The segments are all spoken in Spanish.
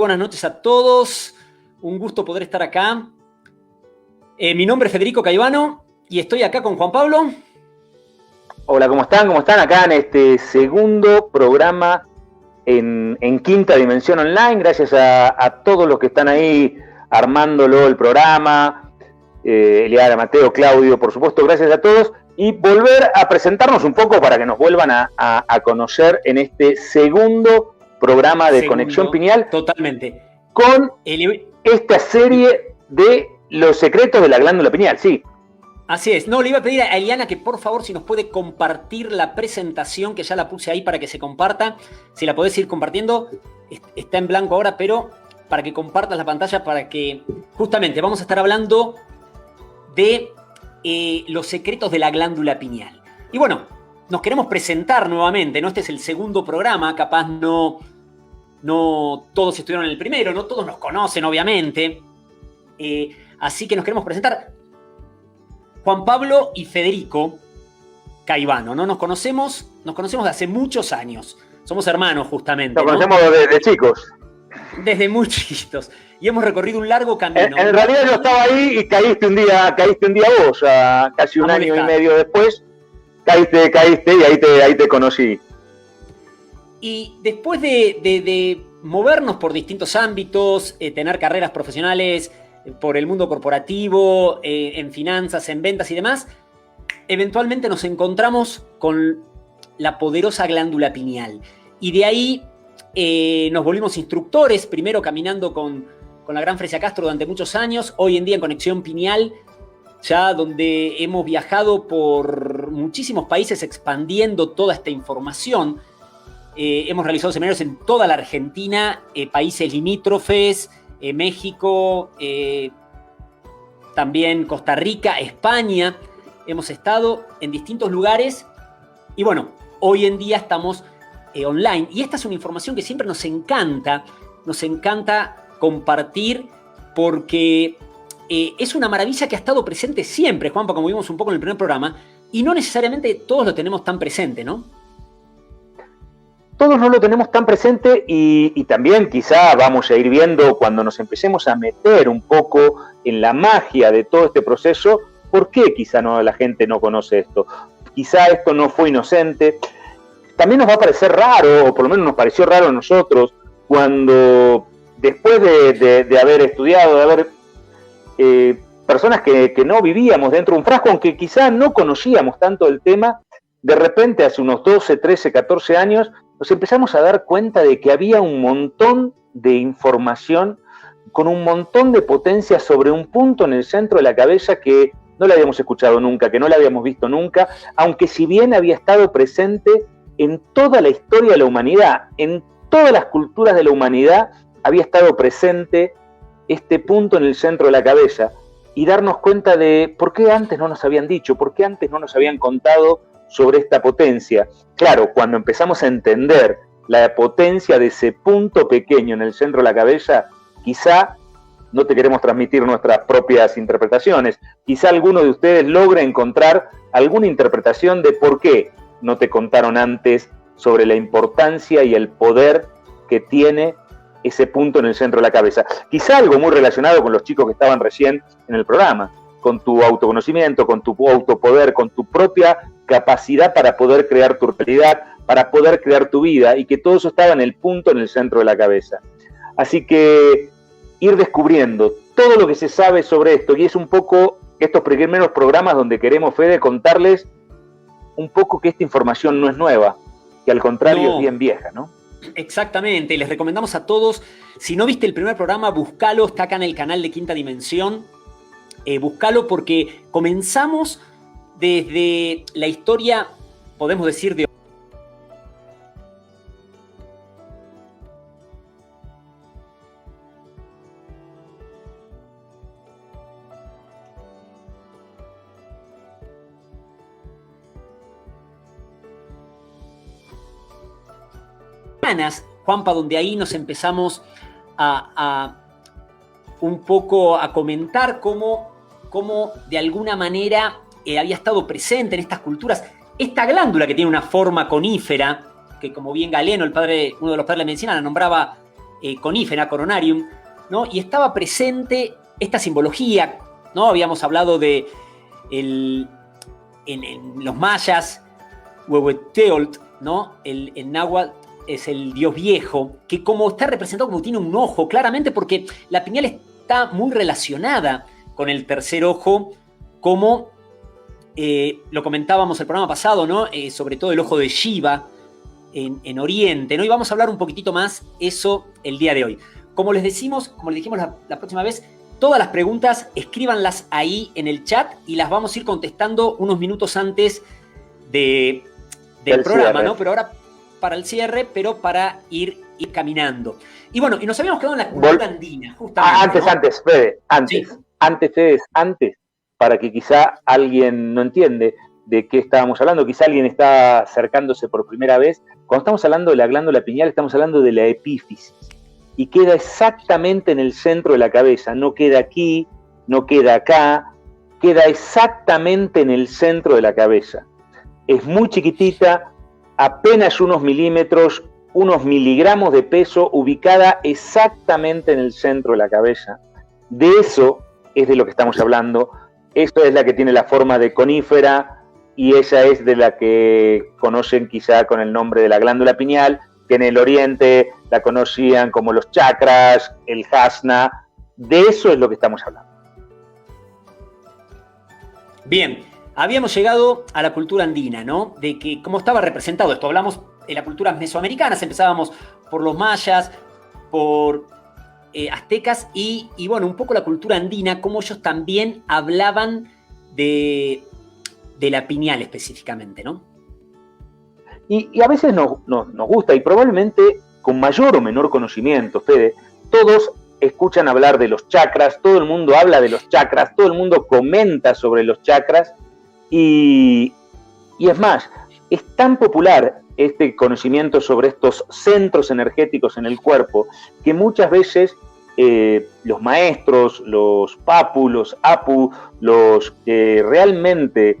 buenas noches a todos. Un gusto poder estar acá. Mi nombre es Federico Caivano y estoy acá con Juan Pablo. Hola, ¿cómo están? ¿Cómo están? Acá en este segundo programa en Quinta Dimensión Online. Gracias a todos los que están ahí armándolo el programa. Eliara, Mateo, Claudio, por supuesto, gracias a todos. Y volver a presentarnos un poco para que nos vuelvan a conocer en este segundo programa de Conexión Pineal. Totalmente. Con esta serie de los secretos de la glándula pineal, sí. Así es. No, le iba a pedir a Eliana que por favor si nos puede compartir la presentación, que ya la puse ahí para que se comparta. Si la podés ir compartiendo, está en blanco ahora, pero para que compartas la pantalla, para que justamente vamos a estar hablando de los secretos de la glándula pineal. Y bueno, nos queremos presentar nuevamente, ¿no? Este es el segundo programa, capaz no todos estuvieron en el primero, no todos nos conocen, obviamente. Así que nos queremos presentar. Juan Pablo y Federico Caivano, ¿no? Nos conocemos de hace muchos años. Somos hermanos, justamente. Nos conocemos desde chicos. Desde muy chiquitos. Y hemos recorrido un largo camino. En realidad yo estaba ahí y caíste un día vos, casi un año y medio después. Caíste y ahí te conocí. Y después de movernos por distintos ámbitos, tener carreras profesionales por el mundo corporativo, en finanzas, en ventas y demás, eventualmente nos encontramos con la poderosa glándula pineal. Y de ahí nos volvimos instructores, primero caminando con la gran Fresia Castro durante muchos años, hoy en día en Conexión Pineal, ya donde hemos viajado por muchísimos países expandiendo toda esta información. Hemos realizado seminarios en toda la Argentina, países limítrofes, México, también Costa Rica, España. Hemos estado en distintos lugares y bueno, hoy en día estamos online. Y esta es una información que siempre nos encanta compartir porque es una maravilla que ha estado presente siempre, Juanpa, como vimos un poco en el primer programa, y no necesariamente todos lo tenemos tan presente, ¿no? Todos no lo tenemos tan presente y también quizá vamos a ir viendo cuando nos empecemos a meter un poco en la magia de todo este proceso, ¿por qué quizá la gente no conoce esto? Quizá esto no fue inocente. También nos va a parecer raro, o por lo menos nos pareció raro a nosotros, cuando después de haber estudiado, de haber personas que no vivíamos dentro de un frasco, aunque quizá no conocíamos tanto el tema, de repente hace unos 12, 13, 14 años, nos empezamos a dar cuenta de que había un montón de información con un montón de potencia sobre un punto en el centro de la cabeza que no la habíamos escuchado nunca, que no la habíamos visto nunca, aunque si bien había estado presente en toda la historia de la humanidad, en todas las culturas de la humanidad, había estado presente este punto en el centro de la cabeza y darnos cuenta de por qué antes no nos habían dicho, por qué antes no nos habían contado sobre esta potencia. Claro, cuando empezamos a entender la potencia de ese punto pequeño en el centro de la cabeza, quizá no te queremos transmitir nuestras propias interpretaciones, quizá alguno de ustedes logre encontrar alguna interpretación de por qué no te contaron antes sobre la importancia y el poder que tiene ese punto en el centro de la cabeza. Quizá algo muy relacionado con los chicos que estaban recién en el programa, con tu autoconocimiento, con tu autopoder, con tu propia capacidad para poder crear tu realidad, para poder crear tu vida, y que todo eso estaba en el punto en el centro de la cabeza. Así que ir descubriendo todo lo que se sabe sobre esto, y es un poco estos primeros programas donde queremos, Fede, contarles un poco que esta información no es nueva, que al contrario es bien vieja, ¿no? Exactamente, les recomendamos a todos, si no viste el primer programa, búscalo, está acá en el canal de Quinta Dimensión, búscalo porque comenzamos desde la historia, podemos decir, de Juanpa, donde ahí nos empezamos a un poco a comentar cómo de alguna manera había estado presente en estas culturas esta glándula que tiene una forma conífera, que como bien Galeno, uno de los padres de la medicina, la nombraba conífera, coronarium, ¿no? Y estaba presente esta simbología, ¿no? Habíamos hablado de en los mayas, Huehueteotl, ¿no? El náhuatl es el dios viejo, que como está representado como tiene un ojo, claramente porque la piñal está muy relacionada con el tercer ojo, como lo comentábamos el programa pasado, ¿no? Sobre todo el ojo de Shiva en Oriente, ¿no? Y vamos a hablar un poquitito más eso el día de hoy. Como les dijimos la próxima vez, todas las preguntas escríbanlas ahí en el chat y las vamos a ir contestando unos minutos antes del programa, cierre, ¿no? Pero ahora para el cierre, pero para ir caminando. Y bueno, y nos habíamos quedado en la cultura andina, justamente. Antes, Fede, antes, para que quizá alguien no entiende de qué estábamos hablando, quizá alguien está acercándose por primera vez. Cuando estamos hablando de la glándula pineal, estamos hablando de la epífisis. Y queda exactamente en el centro de la cabeza, no queda aquí, no queda acá, queda exactamente en el centro de la cabeza. Es muy chiquitita, apenas unos milímetros, unos miligramos de peso, ubicada exactamente en el centro de la cabeza. De eso es de lo que estamos hablando. Esto es la que tiene la forma de conífera y esa es de la que conocen quizá con el nombre de la glándula pineal, que en el Oriente la conocían como los chakras, el jasna. De eso es lo que estamos hablando. Bien, habíamos llegado a la cultura andina, ¿no? De que cómo estaba representado esto. Hablamos de las culturas mesoamericanas, empezábamos por los mayas, por aztecas y bueno, un poco la cultura andina, cómo ellos también hablaban de la pineal específicamente, ¿no? Y a veces nos gusta, y probablemente con mayor o menor conocimiento, Fede, todos escuchan hablar de los chakras, todo el mundo habla de los chakras, todo el mundo comenta sobre los chakras, y es más, es tan popular este conocimiento sobre estos centros energéticos en el cuerpo, que muchas veces los maestros, los papu, los apu, los que realmente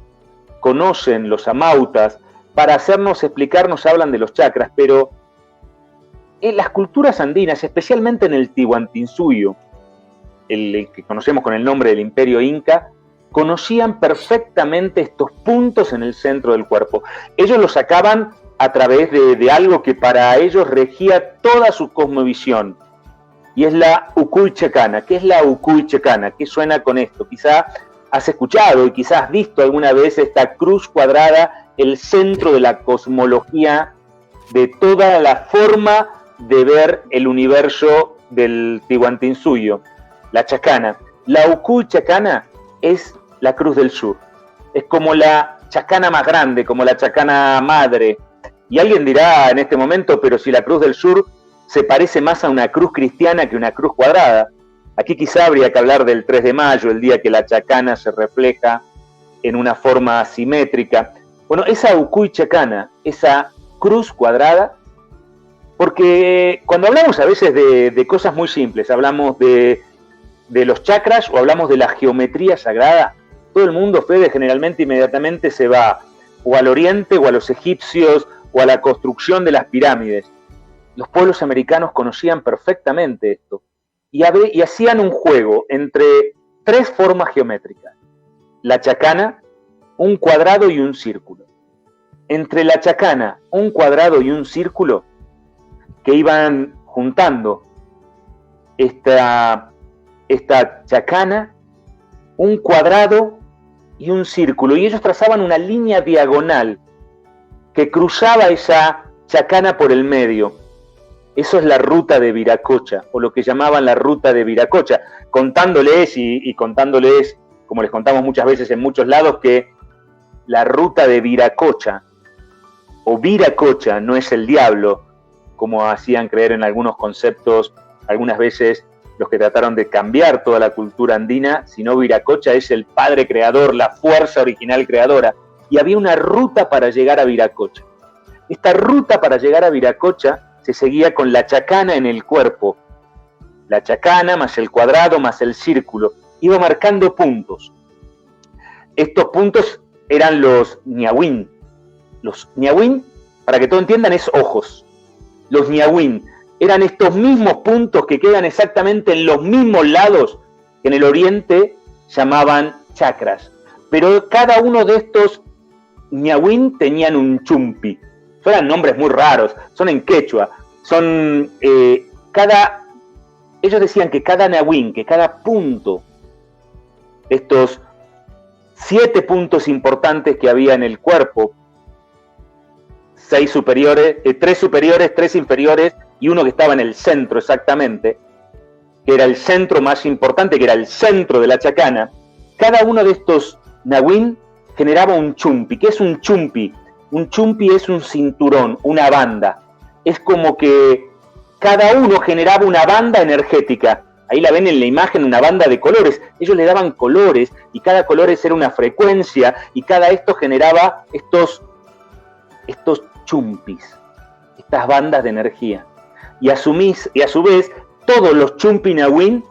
conocen los amautas, para hacernos explicarnos hablan de los chakras, pero en las culturas andinas, especialmente en el Tihuantinsuyo, el que conocemos con el nombre del Imperio Inca, conocían perfectamente estos puntos en el centro del cuerpo. Ellos los sacaban a través de algo que para ellos regía toda su cosmovisión, y es la Ucuy Chacana. ¿Qué es la Ucuy Chacana? ¿Qué suena con esto? Quizá has escuchado y quizás has visto alguna vez esta cruz cuadrada, el centro de la cosmología, de toda la forma de ver el universo del Tihuantinsuyo, la chacana. La Ucuy Chacana es la cruz del sur, es como la chacana más grande, como la chacana madre. Y alguien dirá en este momento, pero si la cruz del sur se parece más a una cruz cristiana que una cruz cuadrada. Aquí quizá habría que hablar del 3 de mayo, el día que la chacana se refleja en una forma asimétrica. Bueno, esa Ucuy Chacana, esa cruz cuadrada, porque cuando hablamos a veces de cosas muy simples, hablamos de los chakras o hablamos de la geometría sagrada, todo el mundo, Fede, generalmente inmediatamente se va o al oriente o a los egipcios o a la construcción de las pirámides. Los pueblos americanos conocían perfectamente esto y hacían un juego entre tres formas geométricas: la chacana, un cuadrado y un círculo. Entre la chacana, un cuadrado y un círculo, que iban juntando esta chacana, un cuadrado y un círculo, y ellos trazaban una línea diagonal que cruzaba esa chacana por el medio. Eso es la ruta de Viracocha, o lo que llamaban la ruta de Viracocha, contándoles y contándoles, como les contamos muchas veces en muchos lados, que la ruta de Viracocha o Viracocha no es el diablo, como hacían creer en algunos conceptos, algunas veces los que trataron de cambiar toda la cultura andina, sino Viracocha es el padre creador, la fuerza original creadora, y había una ruta para llegar a Viracocha. Esta ruta para llegar a Viracocha se seguía con la chacana en el cuerpo. La chacana más el cuadrado más el círculo iba marcando puntos. Estos puntos eran los ñahuín. Los ñahuín, para que todos entiendan, es ojos. Los ñahuín. eran estos mismos puntos que quedan exactamente en los mismos lados que en el oriente llamaban chakras. Pero cada uno de estos ñawín tenían un chumpi. Eran nombres muy raros, son en quechua. Ellos decían que cada ñawín, que cada punto, estos 7 puntos importantes que había en el cuerpo, 3 superiores, 3 inferiores y uno que estaba en el centro exactamente, que era el centro más importante, que era el centro de la chacana. Cada uno de estos ñawín generaba un chumpi. ¿Qué es un chumpi? Un chumpi es un cinturón, una banda. Es como que cada uno generaba una banda energética. Ahí la ven en la imagen, una banda de colores. Ellos le daban colores y cada color era una frecuencia y cada esto generaba estos chumpis, estas bandas de energía. Y a su vez, todos los chumpi ñawín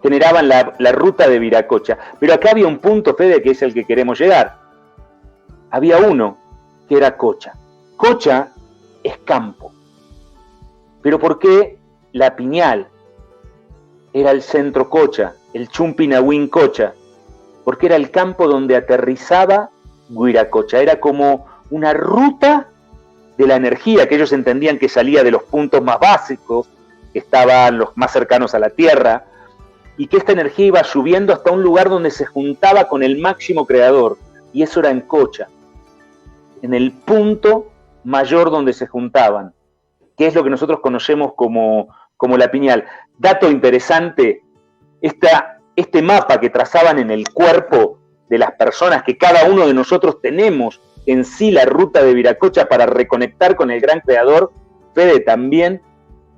generaban la ruta de Viracocha. Pero acá había un punto, Fede, que es el que queremos llegar. Había uno que era Cocha. Cocha es campo. Pero ¿por qué la Piñal era el centro Cocha, el chumpi ñawín Cocha? Porque era el campo donde aterrizaba Viracocha. Era como una ruta de la energía que ellos entendían que salía de los puntos más básicos, que estaban los más cercanos a la Tierra, y que esta energía iba subiendo hasta un lugar donde se juntaba con el máximo creador, y eso era en Cocha, en el punto mayor donde se juntaban, que es lo que nosotros conocemos como la Piñal. Dato interesante, este mapa que trazaban en el cuerpo de las personas, que cada uno de nosotros tenemos en sí la ruta de Viracocha para reconectar con el gran creador, Fede, también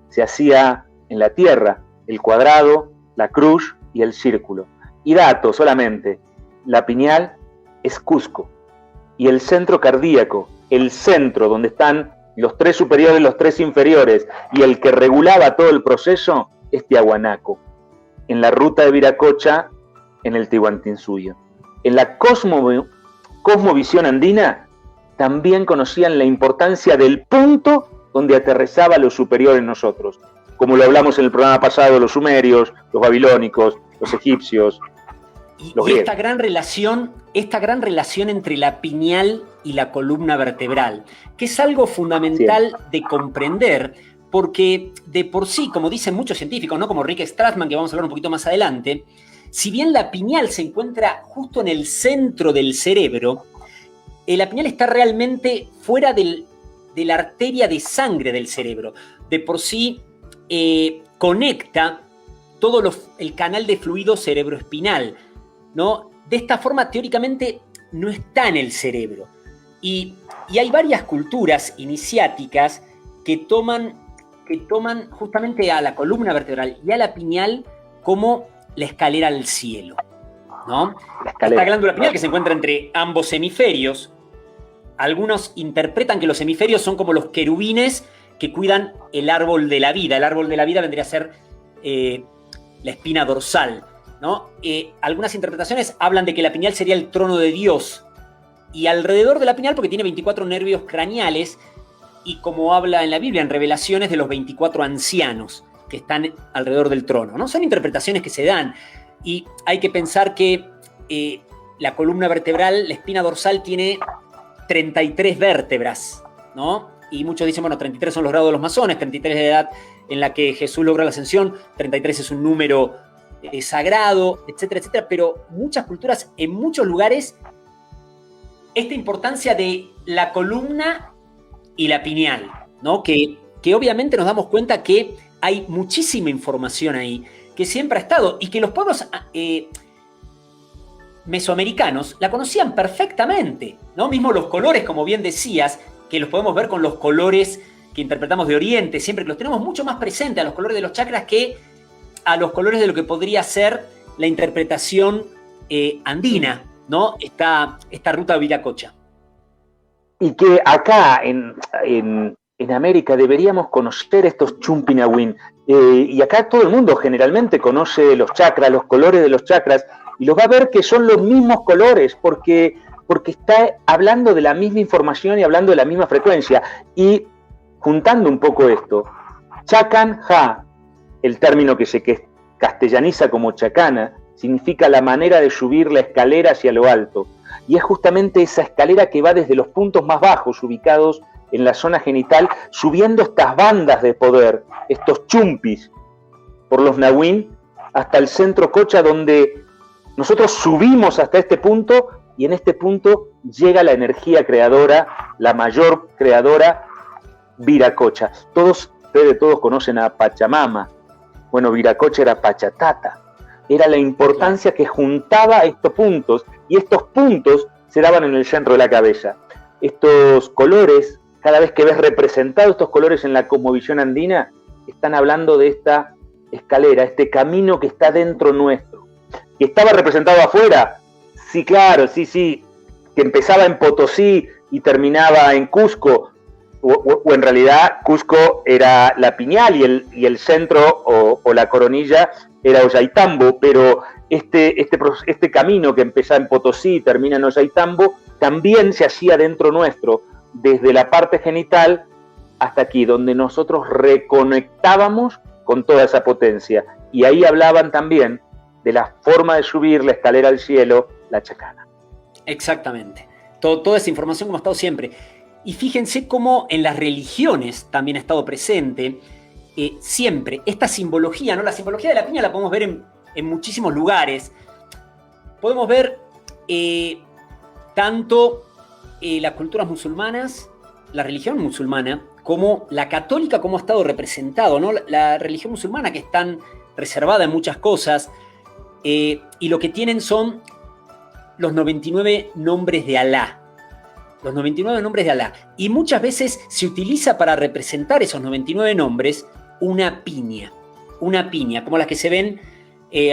se hacía en la Tierra, el cuadrado, la cruz y el círculo. Y dato solamente, la Piñal es Cusco, y el centro cardíaco, el centro donde están los 3 superiores, los 3 inferiores, y el que regulaba todo el proceso, es Tiahuanaco, en la ruta de Viracocha, en el Tihuantinsuyo. En la cosmovisión andina, también conocían la importancia del punto donde aterrizaba lo superior en nosotros, como lo hablamos en el programa pasado, los sumerios, los babilónicos, los egipcios, los griegos. Esta gran relación entre la piñal y la columna vertebral, que es algo fundamental de comprender, porque de por sí, como dicen muchos científicos, ¿no? Como Rick Strassman, que vamos a hablar un poquito más adelante, si bien la piñal se encuentra justo en el centro del cerebro, la piñal está realmente fuera de la arteria de sangre del cerebro. De por sí conecta todo el canal de fluido cerebroespinal, ¿no? De esta forma, teóricamente, no está en el cerebro. Y hay varias culturas iniciáticas que toman justamente a la columna vertebral y a la piñal como la escalera al cielo, ¿no? Esta glándula pineal que se encuentra entre ambos hemisferios. Algunos interpretan que los hemisferios son como los querubines que cuidan el árbol de la vida. El árbol de la vida vendría a ser la espina dorsal, ¿no? Algunas interpretaciones hablan de que la pineal sería el trono de Dios. Y alrededor de la pineal, porque tiene 24 nervios craneales, y como habla en la Biblia, en Revelaciones, de los 24 ancianos que están alrededor del trono, ¿no? Son interpretaciones que se dan. Y hay que pensar que la columna vertebral, la espina dorsal, tiene 33 vértebras, ¿no? Y muchos dicen, bueno, 33 son los grados de los masones, 33 es la edad en la que Jesús logra la ascensión, 33 es un número sagrado, etcétera, etcétera. Pero muchas culturas, en muchos lugares, esta importancia de la columna y la pineal, ¿no? Que obviamente nos damos cuenta que hay muchísima información ahí, que siempre ha estado, y que los pueblos mesoamericanos la conocían perfectamente, ¿no? Mismo los colores, como bien decías, que los podemos ver con los colores que interpretamos de Oriente, siempre que los tenemos mucho más presentes a los colores de los chakras que a los colores de lo que podría ser la interpretación andina, ¿no? Esta ruta de Viracocha. Y que acá en América deberíamos conocer estos chumpi ñawín. Y acá todo el mundo generalmente conoce los chakras, los colores de los chakras, y los va a ver que son los mismos colores, porque está hablando de la misma información y hablando de la misma frecuencia. Y juntando un poco esto, Chacan-ja, el término que se castellaniza como chacana, significa la manera de subir la escalera hacia lo alto. Y es justamente esa escalera que va desde los puntos más bajos, ubicados en la zona genital, subiendo estas bandas de poder, estos chumpis, por los nahuín, hasta el centro cocha, donde nosotros subimos hasta este punto, y en este punto llega la energía creadora, la mayor creadora, Viracocha. Ustedes todos conocen a Pachamama. Bueno, Viracocha era Pachatata. Era la importancia que juntaba estos puntos, y estos puntos se daban en el centro de la cabeza. Estos colores, cada vez que ves representados estos colores en la cosmovisión andina, están hablando de esta escalera, este camino que está dentro nuestro. ¿Que estaba representado afuera? Sí, claro, sí. Que empezaba en Potosí y terminaba en Cusco, o en realidad Cusco era la Piñal y el centro o la coronilla era Ollantaytambo, pero este camino que empezaba en Potosí y termina en Ollantaytambo también se hacía dentro nuestro, desde la parte genital hasta aquí, donde nosotros reconectábamos con toda esa potencia. Y ahí hablaban también de la forma de subir la escalera al cielo, la chacana. Exactamente. Toda esa información como ha estado siempre. Y fíjense cómo en las religiones también ha estado presente siempre esta simbología, ¿no? La simbología de la piña la podemos ver en muchísimos lugares. Podemos ver tanto las culturas musulmanas, la religión musulmana, como la católica, como ha estado representado, ¿no? La religión musulmana, que es tan reservada en muchas cosas, y lo que tienen son los 99 nombres de Alá. Los 99 nombres de Alá. Y muchas veces se utiliza para representar esos 99 nombres una piña, como las que se ven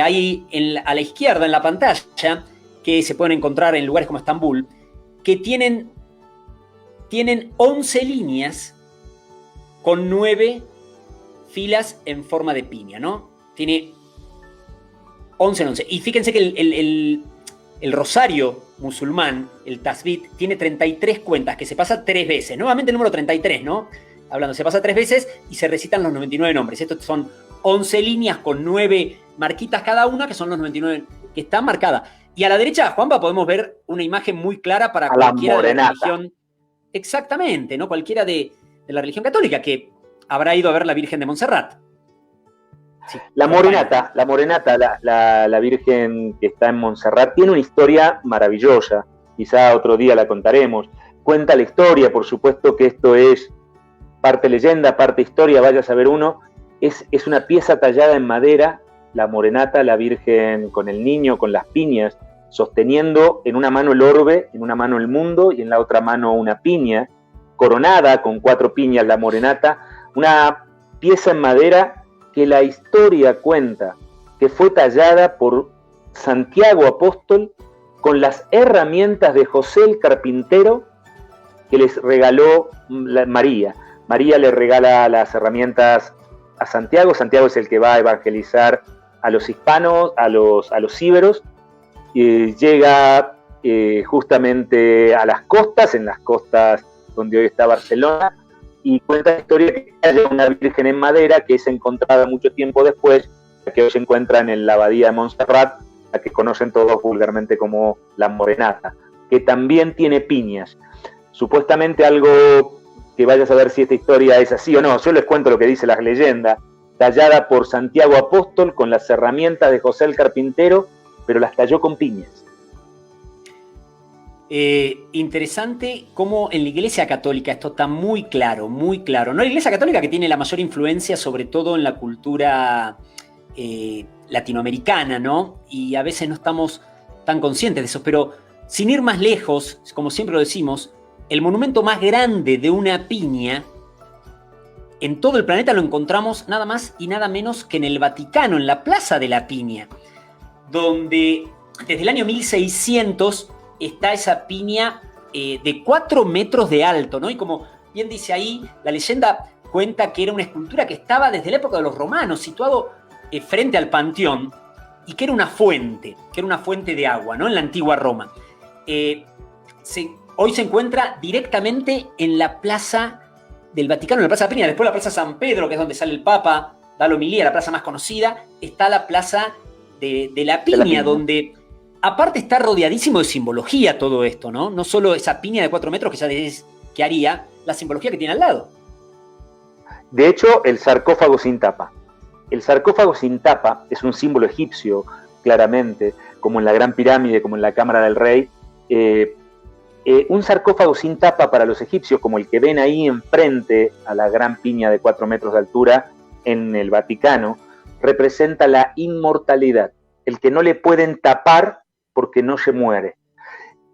ahí a la izquierda en la pantalla, que se pueden encontrar en lugares como Estambul, que tienen 11 líneas con 9 filas en forma de piña, ¿no? Tiene 11 en 11. Y fíjense que el rosario musulmán, el tasbit, tiene 33 cuentas, que se pasa 3 veces. Nuevamente el número 33, ¿no? Hablando, se pasa 3 veces y se recitan los 99 nombres. Estos son 11 líneas con 9 marquitas cada una, que son los 99 que están marcadas. Y a la derecha, Juanpa, podemos ver una imagen muy clara para cualquiera de la religión. Exactamente, ¿no? Cualquiera de la religión católica, que habrá ido a ver la Virgen de Montserrat. Sí, la Morenata, la Virgen que está en Montserrat, tiene una historia maravillosa. Quizá otro día la contaremos. Cuenta la historia, por supuesto que esto es parte leyenda, parte historia, vaya a saber uno. Es una pieza tallada en madera, la Morenata, la Virgen con el niño, con las piñas, sosteniendo en una mano el orbe, en una mano el mundo y en la otra mano una piña, coronada con 4 piñas la Morenata, una pieza en madera que la historia cuenta que fue tallada por Santiago Apóstol con las herramientas de José el carpintero que les regaló María. María le regala las herramientas a Santiago. Santiago es el que va a evangelizar a los hispanos, a los íberos, y llega justamente a las costas, en las costas donde hoy está Barcelona, y cuenta la historia que hay una virgen en madera que es encontrada mucho tiempo después, que hoy se encuentra en la abadía de Montserrat, la que conocen todos vulgarmente como la Morenata, que también tiene piñas. Supuestamente algo que vaya a saber si esta historia es así o no, yo les cuento lo que dice la leyenda, tallada por Santiago Apóstol con las herramientas de José el carpintero, pero las talló con piñas. Interesante cómo en la Iglesia Católica esto está muy claro, muy claro. ¿No? La Iglesia Católica, que tiene la mayor influencia sobre todo en la cultura latinoamericana, ¿no? Y a veces no estamos tan conscientes de eso, pero sin ir más lejos, como siempre lo decimos, el monumento más grande de una piña en todo el planeta lo encontramos nada más y nada menos que en el Vaticano, en la Plaza de la Piña, donde desde el año 1600 está esa piña de 4 metros de alto, ¿no? Y como bien dice ahí, la leyenda cuenta que era una escultura que estaba desde la época de los romanos, situado frente al Panteón, y que era una fuente de agua, ¿no? En la antigua Roma. Hoy se encuentra directamente en la plaza del Vaticano en la Plaza Piña. Después la Plaza San Pedro, que es donde sale el Papa, da la homilía, la plaza más conocida. Está la Plaza de la Piña, donde aparte está rodeadísimo de simbología todo esto, ¿no? No solo esa piña de 4 metros que ya decís que haría, la simbología que tiene al lado. De hecho, el sarcófago sin tapa. El sarcófago sin tapa es un símbolo egipcio, claramente, como en la Gran Pirámide, como en la Cámara del Rey. Un sarcófago sin tapa para los egipcios, como el que ven ahí enfrente a la gran piña de 4 metros de altura en el Vaticano, representa la inmortalidad, el que no le pueden tapar porque no se muere.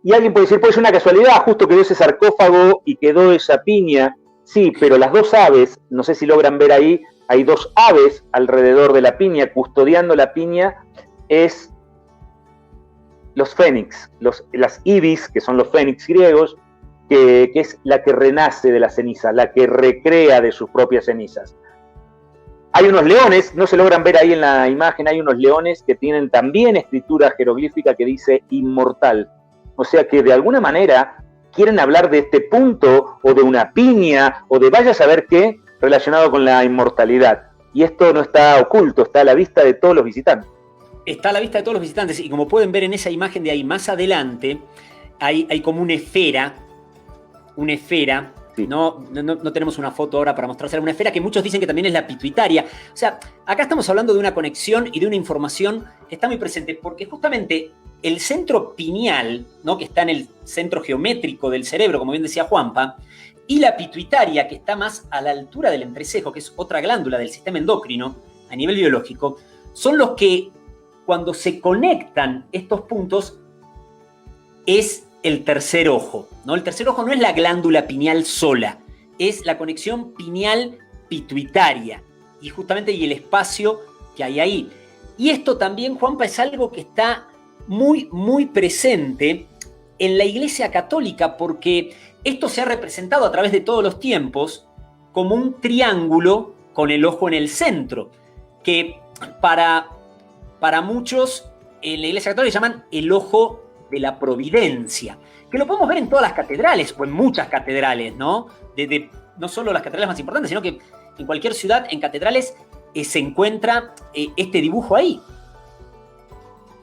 Y alguien puede decir, pues es una casualidad, justo quedó ese sarcófago y quedó esa piña. Sí, pero las dos aves, no sé si logran ver ahí, hay 2 aves alrededor de la piña, custodiando la piña, es los fénix, las ibis, que son los fénix griegos, que es la que renace de la ceniza, la que recrea de sus propias cenizas. Hay unos leones, no se logran ver ahí en la imagen, hay unos leones que tienen también escritura jeroglífica que dice inmortal. O sea que de alguna manera quieren hablar de este punto, o de una piña, o de vaya a saber qué, relacionado con la inmortalidad. Y esto no está oculto, está a la vista de todos los visitantes. Está a la vista de todos los visitantes, y como pueden ver en esa imagen de ahí más adelante, hay como una esfera, sí. No tenemos una foto ahora para mostrársela, una esfera que muchos dicen que también es la pituitaria. O sea, acá estamos hablando de una conexión y de una información que está muy presente, porque justamente el centro pineal, ¿no?, que está en el centro geométrico del cerebro, como bien decía Juanpa, y la pituitaria, que está más a la altura del entrecejo, que es otra glándula del sistema endocrino a nivel biológico, son los que, cuando se conectan estos puntos, es el tercer ojo, ¿no? El tercer ojo no es la glándula pineal sola, es la conexión pineal-pituitaria, y justamente y el espacio que hay ahí. Y esto también, Juanpa, es algo que está muy, muy presente en la Iglesia Católica, porque esto se ha representado a través de todos los tiempos como un triángulo con el ojo en el centro, que para muchos en la Iglesia Católica llaman el ojo de la providencia, que lo podemos ver en todas las catedrales, o en muchas catedrales, ¿no? No solo las catedrales más importantes, sino que en cualquier ciudad, en catedrales, se encuentra este dibujo ahí.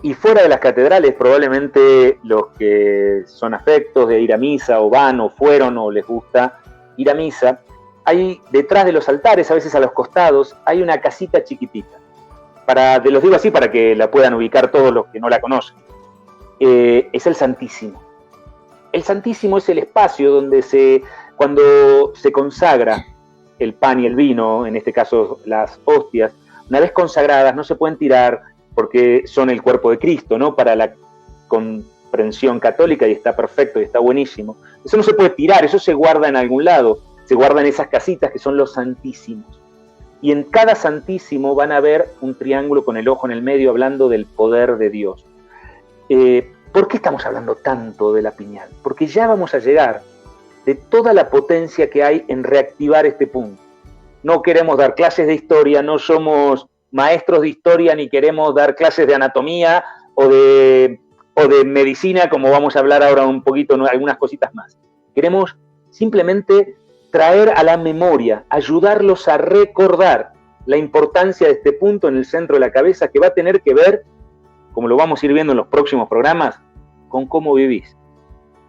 Y fuera de las catedrales, probablemente los que son afectos de ir a misa, o van, o fueron, o les gusta ir a misa, hay detrás de los altares, a veces a los costados, hay una casita chiquitita. Los digo así para que la puedan ubicar todos los que no la conocen. Es el Santísimo. El Santísimo es el espacio donde cuando se consagra el pan y el vino, en este caso las hostias, una vez consagradas no se pueden tirar porque son el cuerpo de Cristo, ¿no? Para la comprensión católica, y está perfecto y está buenísimo. Eso no se puede tirar, eso se guarda en algún lado, se guarda en esas casitas que son los santísimos. Y en cada santísimo van a ver un triángulo con el ojo en el medio hablando del poder de Dios. ¿Por qué estamos hablando tanto de la piñal? Porque ya vamos a llegar de toda la potencia que hay en reactivar este punto. No queremos dar clases de historia, no somos maestros de historia, ni queremos dar clases de anatomía o de medicina, como vamos a hablar ahora un poquito, algunas cositas más. Queremos simplemente traer a la memoria, ayudarlos a recordar la importancia de este punto en el centro de la cabeza, que va a tener que ver, como lo vamos a ir viendo en los próximos programas, con cómo vivís.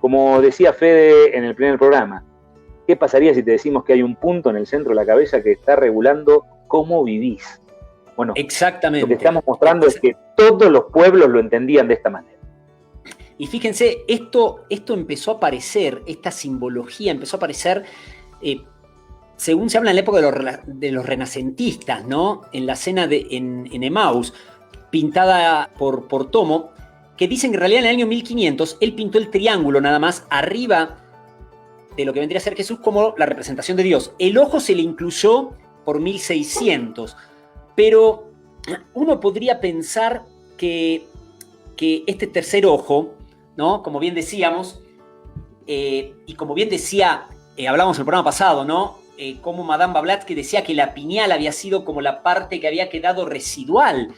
Como decía Fede en el primer programa, ¿qué pasaría si te decimos que hay un punto en el centro de la cabeza que está regulando cómo vivís? Bueno, exactamente. Lo que estamos mostrando es que todos los pueblos lo entendían de esta manera. Y fíjense, esto empezó a aparecer, esta simbología empezó a aparecer, según se habla en la época de los renacentistas, ¿no? En la cena en Emaús, pintada por Tomo, que dicen que en realidad en el año 1500 él pintó el triángulo nada más arriba de lo que vendría a ser Jesús como la representación de Dios. El ojo se le incluyó por 1600, pero uno podría pensar que este tercer ojo, ¿no? Como bien decíamos, y como bien decía, hablábamos en el programa pasado, ¿no? Como Madame Blavatsky decía que la pineal había sido como la parte que había quedado residual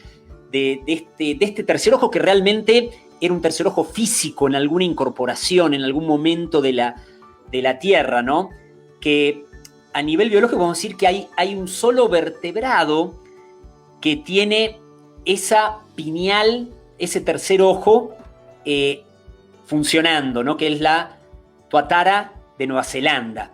de este tercer ojo, que realmente era un tercer ojo físico en alguna incorporación, en algún momento de la Tierra, ¿no? Que a nivel biológico vamos a decir que hay un solo vertebrado que tiene esa pineal, ese tercer ojo funcionando, ¿no? Que es la tuatara de Nueva Zelanda.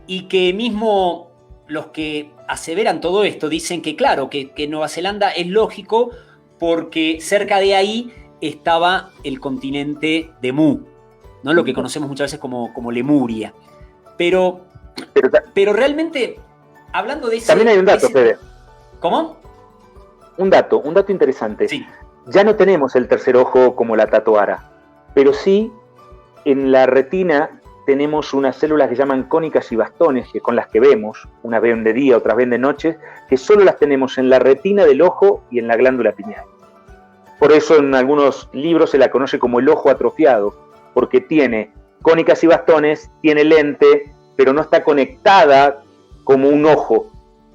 Y que mismo los que aseveran todo esto dicen que claro, que Nueva Zelanda es lógico porque cerca de ahí estaba el continente de Mu, ¿no? Lo que conocemos muchas veces como Lemuria. Pero realmente, hablando de ese... También hay un dato, Fede. ¿Cómo? Un dato interesante. Sí. Ya no tenemos el tercer ojo como la tatuara, pero sí en la retina tenemos unas células que llaman cónicas y bastones, que con las que vemos, unas ven de día, otras ven de noche, que solo las tenemos en la retina del ojo y en la glándula pineal. Por eso en algunos libros se la conoce como el ojo atrofiado, porque tiene cónicas y bastones, tiene lente, pero no está conectada como un ojo,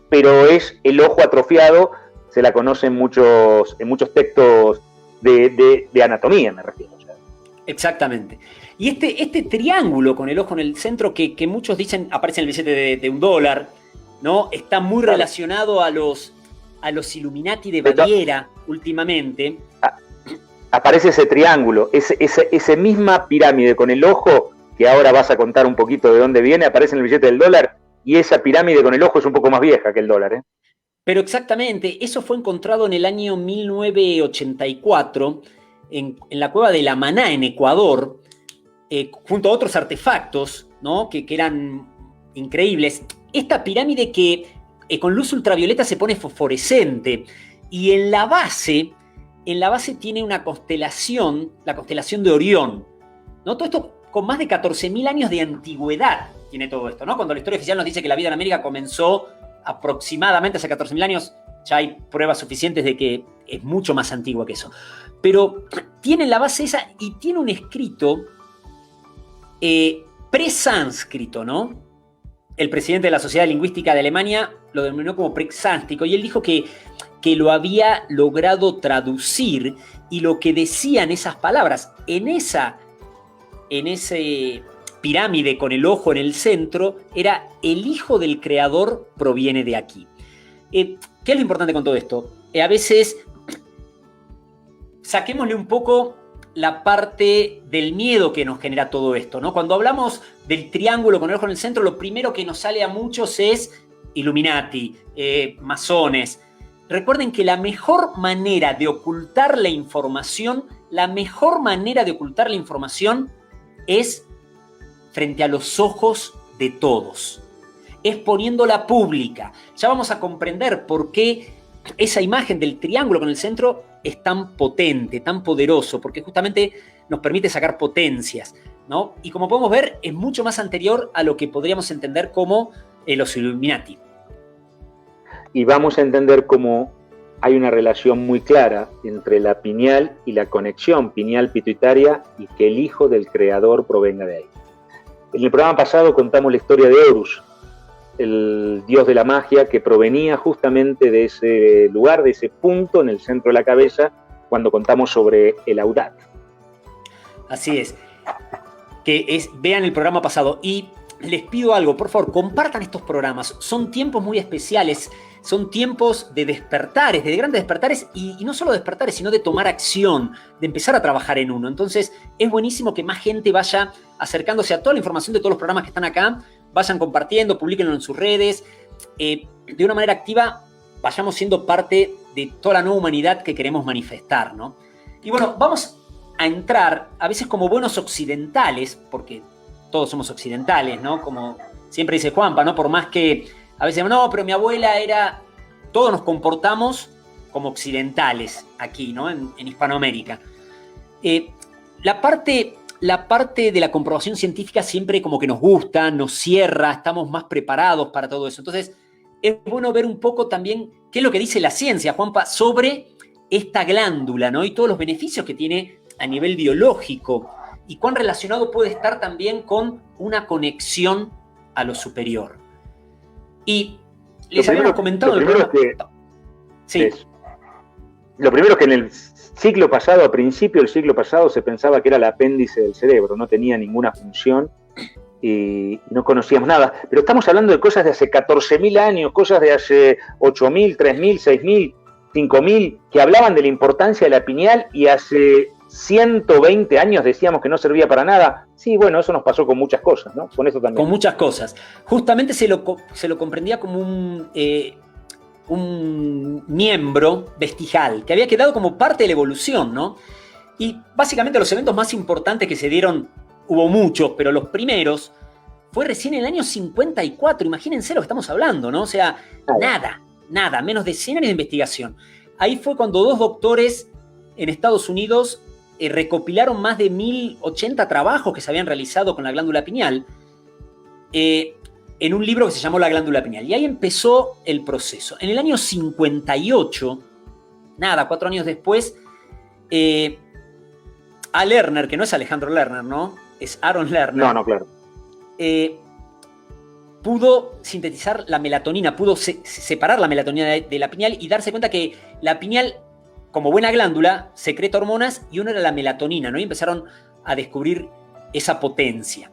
pero es el ojo atrofiado, se la conoce en muchos textos de anatomía, me refiero. Exactamente. Y este triángulo con el ojo en el centro que muchos dicen aparece en el billete de $1, ¿no? Está muy relacionado a los Illuminati de Baviera últimamente. Aparece ese triángulo, esa misma pirámide con el ojo, que ahora vas a contar un poquito de dónde viene, aparece en el billete del $1, y esa pirámide con el ojo es un poco más vieja que el $, ¿eh? Pero exactamente, eso fue encontrado en el año 1984 en la cueva de La Maná, en Ecuador, junto a otros artefactos, ¿no? que eran increíbles. Esta pirámide que con luz ultravioleta se pone fosforescente, y en la base tiene una constelación, la constelación de Orión, ¿no? Todo esto con más de 14.000 años de antigüedad tiene todo esto, ¿no? Cuando la historia oficial nos dice que la vida en América comenzó aproximadamente hace 14.000 años, ya hay pruebas suficientes de que es mucho más antigua que eso. Pero tiene la base esa y tiene un escrito presánscrito, ¿no? El presidente de la Sociedad Lingüística de Alemania lo denominó como presánscrito, y él dijo que lo había logrado traducir, y lo que decían esas palabras en ese pirámide con el ojo en el centro era: el hijo del creador proviene de aquí. ¿Qué es lo importante con todo esto? A veces saquémosle un poco la parte del miedo que nos genera todo esto, ¿no? Cuando hablamos del triángulo con el ojo en el centro, lo primero que nos sale a muchos es Illuminati, masones. Recuerden que la mejor manera de ocultar la información es frente a los ojos de todos. Es poniéndola pública. Ya vamos a comprender por qué esa imagen del triángulo con el centro es tan potente, tan poderoso, porque justamente nos permite sacar potencias, ¿no? Y como podemos ver, es mucho más anterior a lo que podríamos entender como los Illuminati. Y vamos a entender cómo hay una relación muy clara entre la pineal y la conexión pineal-pituitaria, y que el hijo del creador provenga de ahí. En el programa pasado contamos la historia de Horus, el dios de la magia, que provenía justamente de ese lugar, de ese punto en el centro de la cabeza, cuando contamos sobre el Audat. Así es. Vean el programa pasado. Y les pido algo, por favor, compartan estos programas. Son tiempos muy especiales, son tiempos de despertares, de grandes despertares, y no solo despertares, sino de tomar acción, de empezar a trabajar en uno. Entonces, es buenísimo que más gente vaya acercándose a toda la información de todos los programas que están acá, vayan compartiendo, publíquenlo en sus redes. De una manera activa, vayamos siendo parte de toda la nueva humanidad que queremos manifestar, ¿no? Y bueno, vamos a entrar, a veces como buenos occidentales, porque todos somos occidentales, ¿no? Como siempre dice Juanpa, ¿no? Por más que a veces, no, pero mi abuela era... Todos nos comportamos como occidentales aquí, ¿no? En Hispanoamérica. La parte de la comprobación científica siempre como que nos gusta, nos cierra, estamos más preparados para todo eso. Entonces, es bueno ver un poco también qué es lo que dice la ciencia, Juanpa, sobre esta glándula, ¿no? Y todos los beneficios que tiene a nivel biológico, y cuán relacionado puede estar también con una conexión a lo superior. Y les habíamos comentado... Lo primero es que en el siglo pasado, a principio del siglo pasado, se pensaba que era el apéndice del cerebro, no tenía ninguna función, no conocíamos nada. Pero estamos hablando de cosas de hace 14.000 años, cosas de hace 8.000, 3.000, 6.000, 5.000, que hablaban de la importancia de la pineal y hace 120 años decíamos que no servía para nada. Sí, bueno, eso nos pasó con muchas cosas, ¿no? Con eso también. Con muchas cosas. Justamente se lo comprendía como un miembro vestigial, que había quedado como parte de la evolución, ¿no? Y básicamente los eventos más importantes que se dieron, hubo muchos, pero los primeros, fue recién en el año 54, imagínense lo que estamos hablando, ¿no? O sea, nada, menos de 100 años de investigación. Ahí fue cuando 2 doctores en Estados Unidos recopilaron más de 1080 trabajos que se habían realizado con la glándula pineal en un libro que se llamó La glándula pineal. Y ahí empezó el proceso. En el año 58, 4 años después, A. Lerner, que no es Alejandro Lerner, ¿no? Es Aaron Lerner. No, claro. Pudo sintetizar la melatonina, pudo separar la melatonina de la pineal y darse cuenta que la pineal, como buena glándula, secreta hormonas y uno era la melatonina, ¿no? Y empezaron a descubrir esa potencia.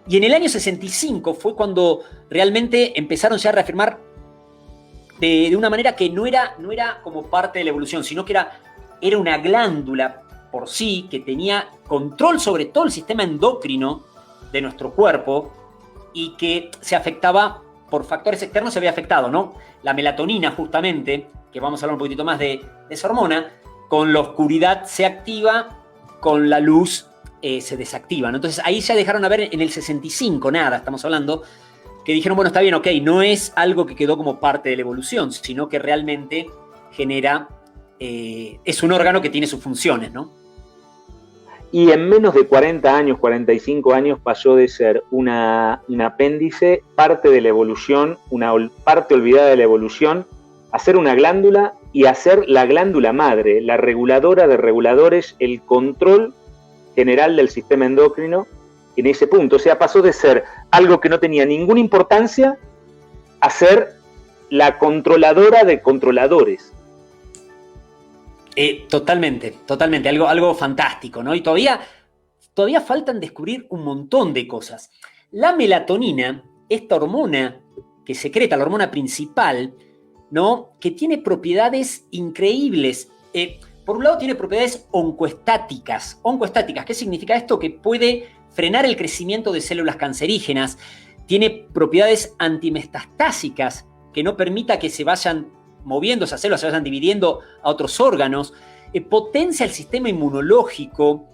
Y en el año 65 fue cuando realmente empezaron ya a reafirmar de una manera que no era como parte de la evolución, sino que era una glándula por sí que tenía control sobre todo el sistema endocrino de nuestro cuerpo y que se afectaba por factores externos, se había afectado, ¿no? La melatonina, justamente, que vamos a hablar un poquitito más de esa hormona, con la oscuridad se activa, con la luz se desactiva, ¿no? Entonces ahí ya dejaron a ver en el 65, estamos hablando, que dijeron, bueno, está bien, ok, no es algo que quedó como parte de la evolución, sino que realmente genera, es un órgano que tiene sus funciones, ¿no? Y en menos de 40 años, 45 años, pasó de ser un apéndice, parte de la evolución, una parte olvidada de la evolución, a ser una glándula y a ser la glándula madre, la reguladora de reguladores, el control general del sistema endocrino en ese punto. O sea, pasó de ser algo que no tenía ninguna importancia a ser la controladora de controladores. Totalmente, algo fantástico, ¿no? Y todavía faltan descubrir un montón de cosas. La melatonina, esta hormona que secreta, la hormona principal, ¿no? Que tiene propiedades increíbles. Por un lado tiene propiedades oncoestáticas. ¿Oncoestáticas? ¿Qué significa esto? Que puede frenar el crecimiento de células cancerígenas. Tiene propiedades antimetastásicas, que no permita que se vayan moviendo esas células, se vayan dividiendo a otros órganos, potencia el sistema inmunológico,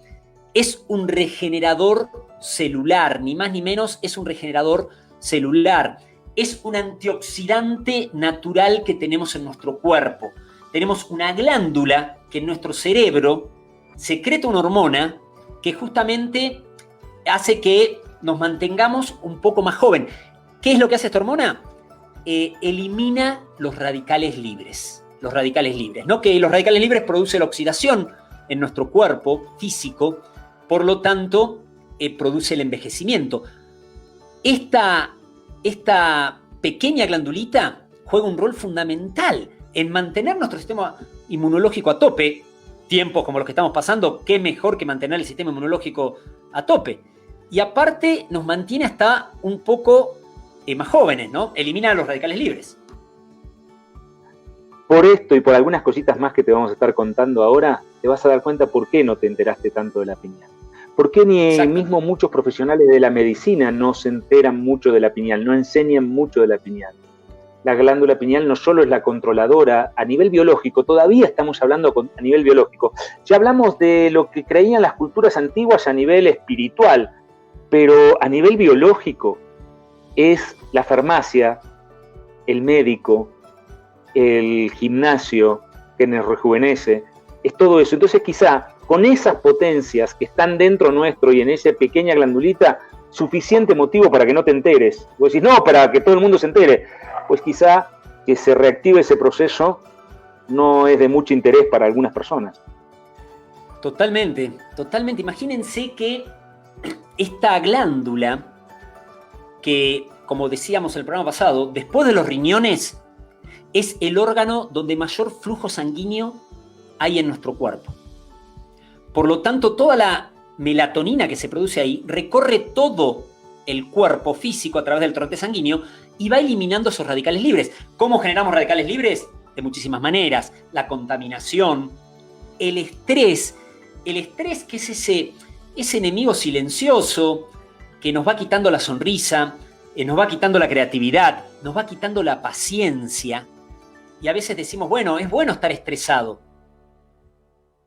es un regenerador celular, ni más ni menos, es un regenerador celular, es un antioxidante natural que tenemos en nuestro cuerpo. Tenemos una glándula que en nuestro cerebro secreta una hormona que justamente hace que nos mantengamos un poco más joven. ¿Qué es lo que hace esta hormona? Elimina los radicales libres. Los radicales libres, ¿no? Que los radicales libres producen la oxidación en nuestro cuerpo físico, por lo tanto, produce el envejecimiento. Esta pequeña glandulita juega un rol fundamental en mantener nuestro sistema inmunológico a tope. Tiempos como los que estamos pasando, qué mejor que mantener el sistema inmunológico a tope. Y aparte nos mantiene hasta un poco más jóvenes, ¿no? Elimina los radicales libres. Por esto y por algunas cositas más que te vamos a estar contando ahora, te vas a dar cuenta por qué no te enteraste tanto de la pineal. ¿Por qué ni mismo muchos profesionales de la medicina no se enteran mucho de la pineal, no enseñan mucho de la pineal? La glándula pineal no solo es la controladora a nivel biológico, todavía estamos hablando a nivel biológico. Ya hablamos de lo que creían las culturas antiguas a nivel espiritual, pero a nivel biológico es la farmacia, el médico, el gimnasio que nos rejuvenece, es todo eso. Entonces quizá con esas potencias que están dentro nuestro y en esa pequeña glandulita, suficiente motivo para que no te enteres. Vos decís, no, para que todo el mundo se entere. Pues quizá que se reactive ese proceso no es de mucho interés para algunas personas. Totalmente. Imagínense que esta glándula, que como decíamos en el programa pasado, después de los riñones, es el órgano donde mayor flujo sanguíneo hay en nuestro cuerpo. Por lo tanto, toda la melatonina que se produce ahí recorre todo el cuerpo físico a través del torrente sanguíneo y va eliminando esos radicales libres. ¿Cómo generamos radicales libres? De muchísimas maneras. La contaminación, el estrés que es ese enemigo silencioso que nos va quitando la sonrisa, nos va quitando la creatividad, nos va quitando la paciencia. Y a veces decimos, bueno, es bueno estar estresado.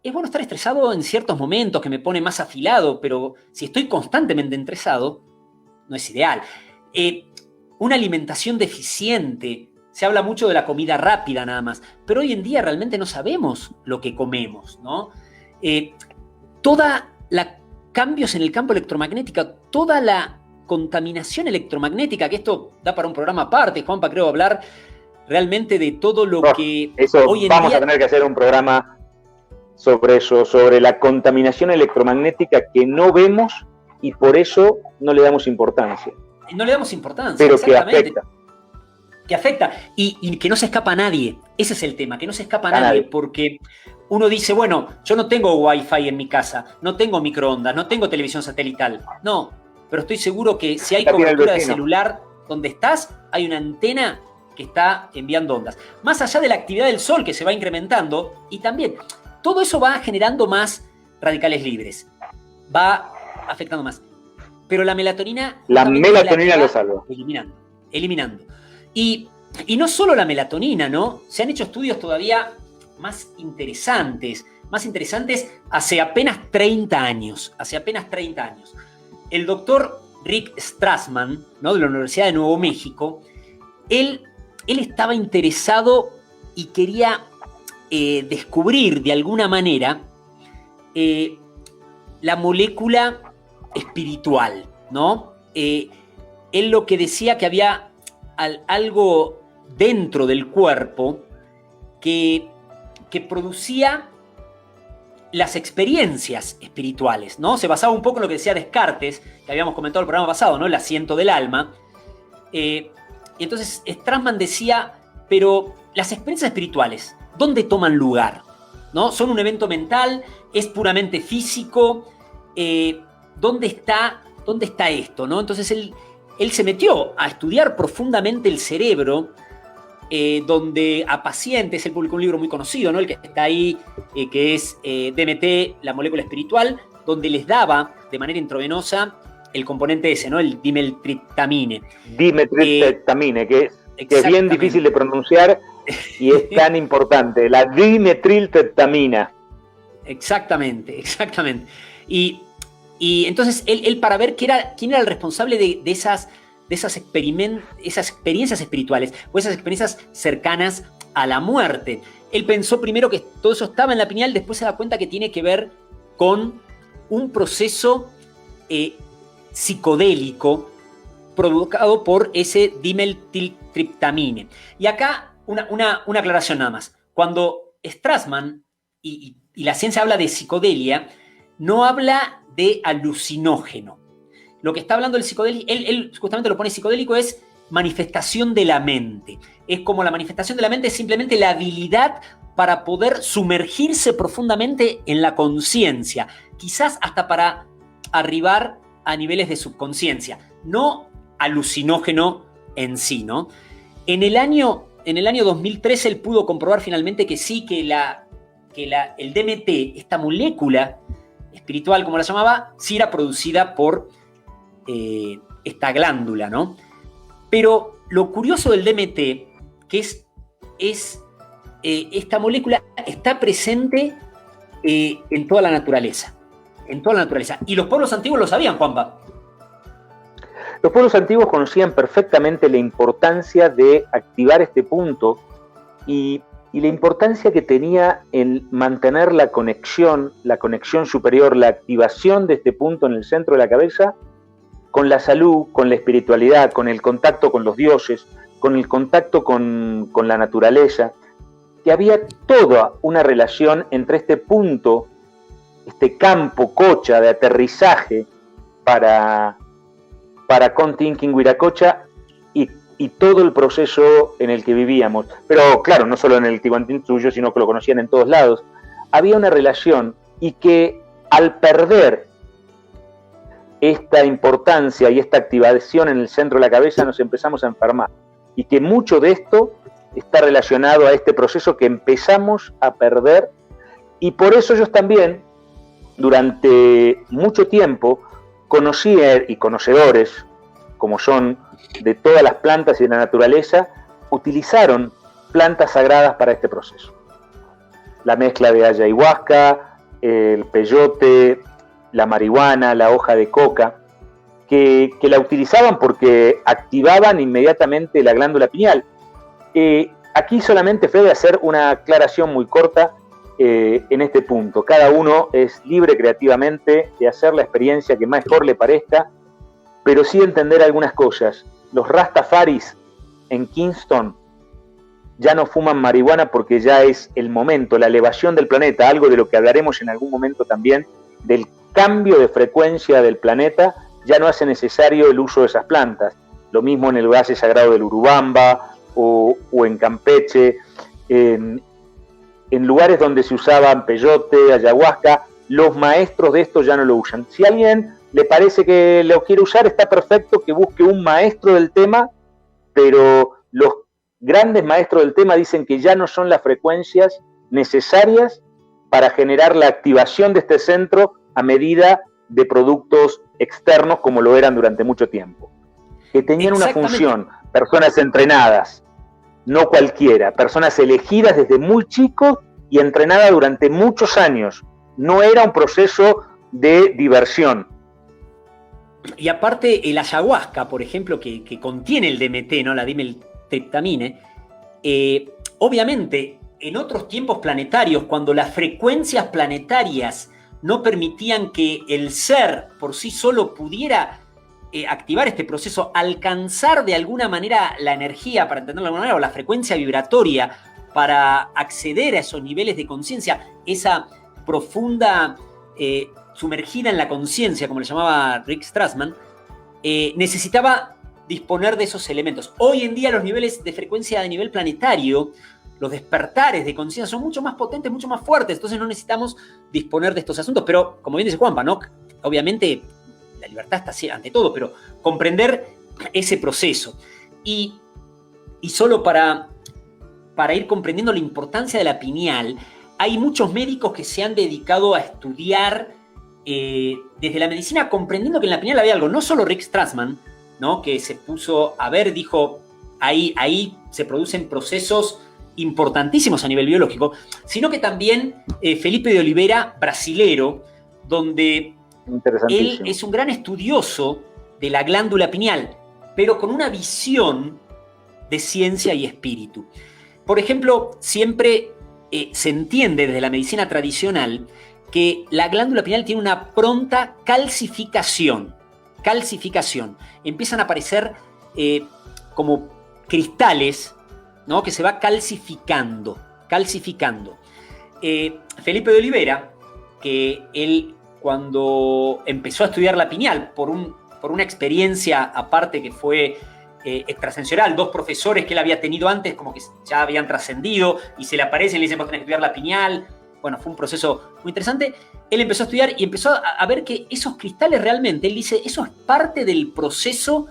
Es bueno estar estresado en ciertos momentos que me pone más afilado, pero si estoy constantemente estresado, no es ideal. Una alimentación deficiente, se habla mucho de la comida rápida nada más, pero hoy en día realmente no sabemos lo que comemos, ¿no? Cambios en el campo electromagnético, toda la contaminación electromagnética, que esto da para un programa aparte, Juanpa, creo, hablar realmente de todo lo que eso hoy en vamos día... a tener que hacer un programa sobre eso, sobre la contaminación electromagnética que no vemos y por eso no le damos importancia. No le damos importancia, pero que afecta. Que afecta y que no se escapa a nadie. Ese es el tema, que no se escapa a nadie, porque uno dice, bueno, yo no tengo wifi en mi casa, no tengo microondas, no tengo televisión satelital. No, pero estoy seguro que si hay cobertura de celular donde estás, hay una antena que está enviando ondas. Más allá de la actividad del sol que se va incrementando, y también todo eso va generando más radicales libres, va afectando más. Pero la melatonina... La melatonina lo salva. Eliminando. Y no solo la melatonina, ¿no? Se han hecho estudios todavía más interesantes hace apenas 30 años. El doctor Rick Strassman, ¿no? De la Universidad de Nuevo México, él estaba interesado y quería descubrir de alguna manera la molécula espiritual, ¿no? Él lo que decía que había algo dentro del cuerpo que producía las experiencias espirituales, ¿no? Se basaba un poco en lo que decía Descartes, que habíamos comentado en el programa pasado, ¿no? El asiento del alma. Entonces Strassman decía, pero las experiencias espirituales, ¿dónde toman lugar? ¿No? ¿Son un evento mental? ¿Es puramente físico? ¿Dónde está esto? ¿No? Entonces él se metió a estudiar profundamente el cerebro, donde a pacientes, él publicó un libro muy conocido, ¿no? El que está ahí, que es DMT, la molécula espiritual, donde les daba de manera intravenosa el componente ese, ¿no? El dimetiltriptamine. Dimetiltriptamine, que es bien difícil de pronunciar y es tan importante, la dimetiltriptamina. Exactamente. Y entonces él para ver quién era el responsable de esas experiencias espirituales o esas experiencias cercanas a la muerte. Él pensó primero que todo eso estaba en la pineal, después se da cuenta que tiene que ver con un proceso psicodélico provocado por ese dimetiltriptamine. Y acá una aclaración nada más. Cuando Strassman y la ciencia habla de psicodelia, no habla de alucinógeno. Lo que está hablando del psicodélico, él justamente lo pone psicodélico, es manifestación de la mente. Es como la manifestación de la mente es simplemente la habilidad para poder sumergirse profundamente en la conciencia, quizás hasta para arribar a niveles de subconsciencia, no alucinógeno en sí, ¿no? En el año 2013 él pudo comprobar finalmente que sí, que el DMT, esta molécula espiritual, como la llamaba, sí era producida por esta glándula, ¿no? Pero lo curioso del DMT, que es esta molécula está presente en toda la naturaleza. Y los pueblos antiguos lo sabían, Juanpa. Los pueblos antiguos conocían perfectamente la importancia de activar este punto y la importancia que tenía en mantener la conexión superior, la activación de este punto en el centro de la cabeza con la salud, con la espiritualidad, con el contacto con los dioses, con el contacto con la naturaleza, que había toda una relación entre este punto, este campo cocha de aterrizaje para Continkin Huiracocha y todo el proceso en el que vivíamos. Pero claro, no solo en el Tihuantinsuyo, sino que lo conocían en todos lados. Había una relación y que al perder esta importancia y esta activación en el centro de la cabeza, nos empezamos a enfermar. Y que mucho de esto está relacionado a este proceso que empezamos a perder. Y por eso ellos también, durante mucho tiempo, y conocedores, como son de todas las plantas y de la naturaleza, utilizaron plantas sagradas para este proceso. La mezcla de ayahuasca, el peyote, la marihuana, la hoja de coca, que la utilizaban porque activaban inmediatamente la glándula pineal. Aquí solamente, Fede, hacer una aclaración muy corta en este punto. Cada uno es libre creativamente de hacer la experiencia que mejor le parezca, pero sí entender algunas cosas. Los Rastafaris en Kingston ya no fuman marihuana porque ya es el momento, la elevación del planeta, algo de lo que hablaremos en algún momento también, del cambio de frecuencia del planeta, ya no hace necesario el uso de esas plantas. Lo mismo en el Valle Sagrado del Urubamba o en Campeche, en lugares donde se usaban peyote, ayahuasca, los maestros de esto ya no lo usan. Si a alguien le parece que lo quiere usar, está perfecto que busque un maestro del tema, pero los grandes maestros del tema dicen que ya no son las frecuencias necesarias para generar la activación de este centro a medida de productos externos como lo eran durante mucho tiempo. Que tenían una función, personas entrenadas, no cualquiera, personas elegidas desde muy chicos y entrenadas durante muchos años. No era un proceso de diversión. Y aparte el ayahuasca, por ejemplo, que contiene el DMT, ¿no? La dimetiltriptamine, obviamente en otros tiempos planetarios, cuando las frecuencias planetarias no permitían que el ser por sí solo pudiera activar este proceso, alcanzar de alguna manera la energía, para entenderlo de alguna manera, o la frecuencia vibratoria para acceder a esos niveles de conciencia, esa profunda sumergida en la conciencia, como le llamaba Rick Strassman, necesitaba disponer de esos elementos. Hoy en día los niveles de frecuencia de nivel planetario, los despertares de conciencia son mucho más potentes, mucho más fuertes, entonces no necesitamos disponer de estos asuntos, pero como bien dice Juanpa, ¿no? Obviamente la libertad está ante todo, pero comprender ese proceso. Y solo para ir comprendiendo la importancia de la pineal, hay muchos médicos que se han dedicado a estudiar desde la medicina, comprendiendo que en la pineal había algo. No solo Rick Strassman, ¿no? Que se puso a ver, dijo, ahí se producen procesos importantísimos a nivel biológico, sino que también Felipe de Oliveira, brasilero, donde él es un gran estudioso de la glándula pineal, pero con una visión de ciencia y espíritu. Por ejemplo, siempre se entiende desde la medicina tradicional que la glándula pineal tiene una pronta calcificación. Empiezan a aparecer como cristales, ¿no? Que se va calcificando. Felipe de Oliveira, que él cuando empezó a estudiar la pineal por una experiencia aparte que fue extrasensorial, dos profesores que él había tenido antes como que ya habían trascendido y se le aparecen y le dicen vos tenés que estudiar la pineal. Bueno, fue un proceso muy interesante. Él empezó a estudiar y empezó a ver que esos cristales realmente, él dice, eso es parte del proceso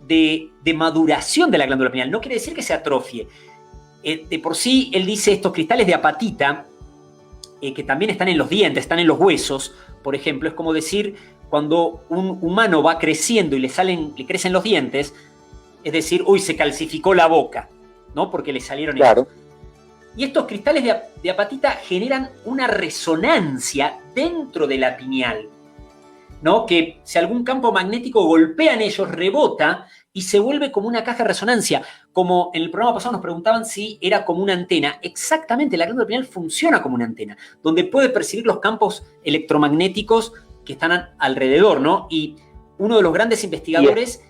de maduración de la glándula pineal. No quiere decir que se atrofie. De por sí, él dice, estos cristales de apatita, que también están en los dientes, están en los huesos, por ejemplo, es como decir, cuando un humano va creciendo y le crecen los dientes, es decir, uy, se calcificó la boca, ¿no? Porque le salieron claro. Esos. Y estos cristales de apatita generan una resonancia dentro de la pineal, ¿no? Que si algún campo magnético golpea en ellos, rebota y se vuelve como una caja de resonancia. Como en el programa pasado nos preguntaban si era como una antena. Exactamente, la glándula pineal funciona como una antena, donde puede percibir los campos electromagnéticos que están alrededor, ¿no? Y uno de los grandes investigadores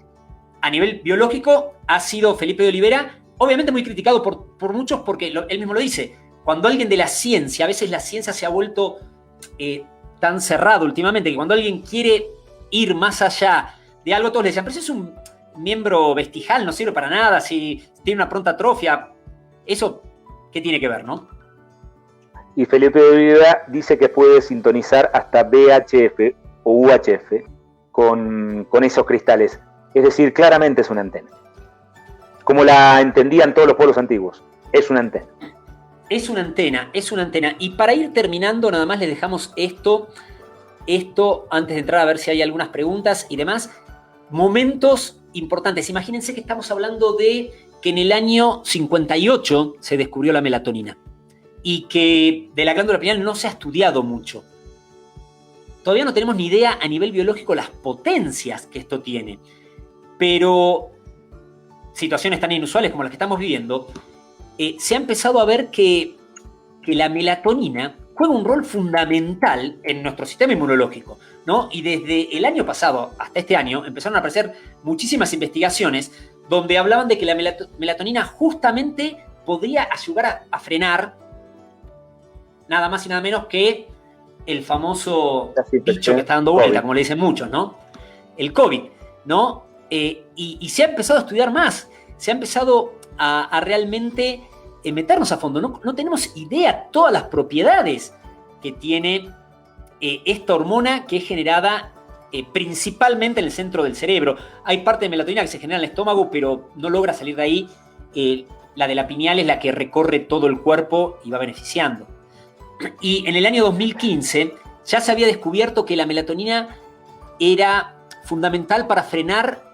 a nivel biológico ha sido Felipe de Oliveira, obviamente muy criticado por muchos porque él mismo lo dice. Cuando alguien de la ciencia, a veces la ciencia se ha vuelto tan cerrado últimamente, que cuando alguien quiere ir más allá de algo, todos le decían, pero ese es un miembro vestigial, no sirve para nada, si tiene una pronta atrofia, eso, ¿qué tiene que ver, no? Y Felipe de Oliveira dice que puede sintonizar hasta VHF o UHF, con esos cristales. Es decir, claramente es una antena. Como la entendían todos los pueblos antiguos. Es una antena. Es una antena, es una antena. Y para ir terminando, nada más les dejamos esto antes de entrar a ver si hay algunas preguntas y demás. Momentos importantes. Imagínense que estamos hablando de que en el año 58 se descubrió la melatonina y que de la glándula pineal no se ha estudiado mucho. Todavía no tenemos ni idea a nivel biológico las potencias que esto tiene. Pero situaciones tan inusuales como las que estamos viviendo, se ha empezado a ver que la melatonina juega un rol fundamental en nuestro sistema inmunológico, ¿no? Y desde el año pasado hasta este año empezaron a aparecer muchísimas investigaciones donde hablaban de que la melatonina justamente podría ayudar a frenar nada más y nada menos que el famoso bicho que está dando vuelta, como le dicen muchos, ¿no? El COVID, ¿no? Y se ha empezado a estudiar más, se ha empezado a realmente meternos a fondo. No tenemos idea todas las propiedades que tiene esta hormona que es generada principalmente en el centro del cerebro. Hay parte de melatonina que se genera en el estómago, pero no logra salir de ahí. La de la pineal es la que recorre todo el cuerpo y va beneficiando. Y en el año 2015 ya se había descubierto que la melatonina era fundamental para frenar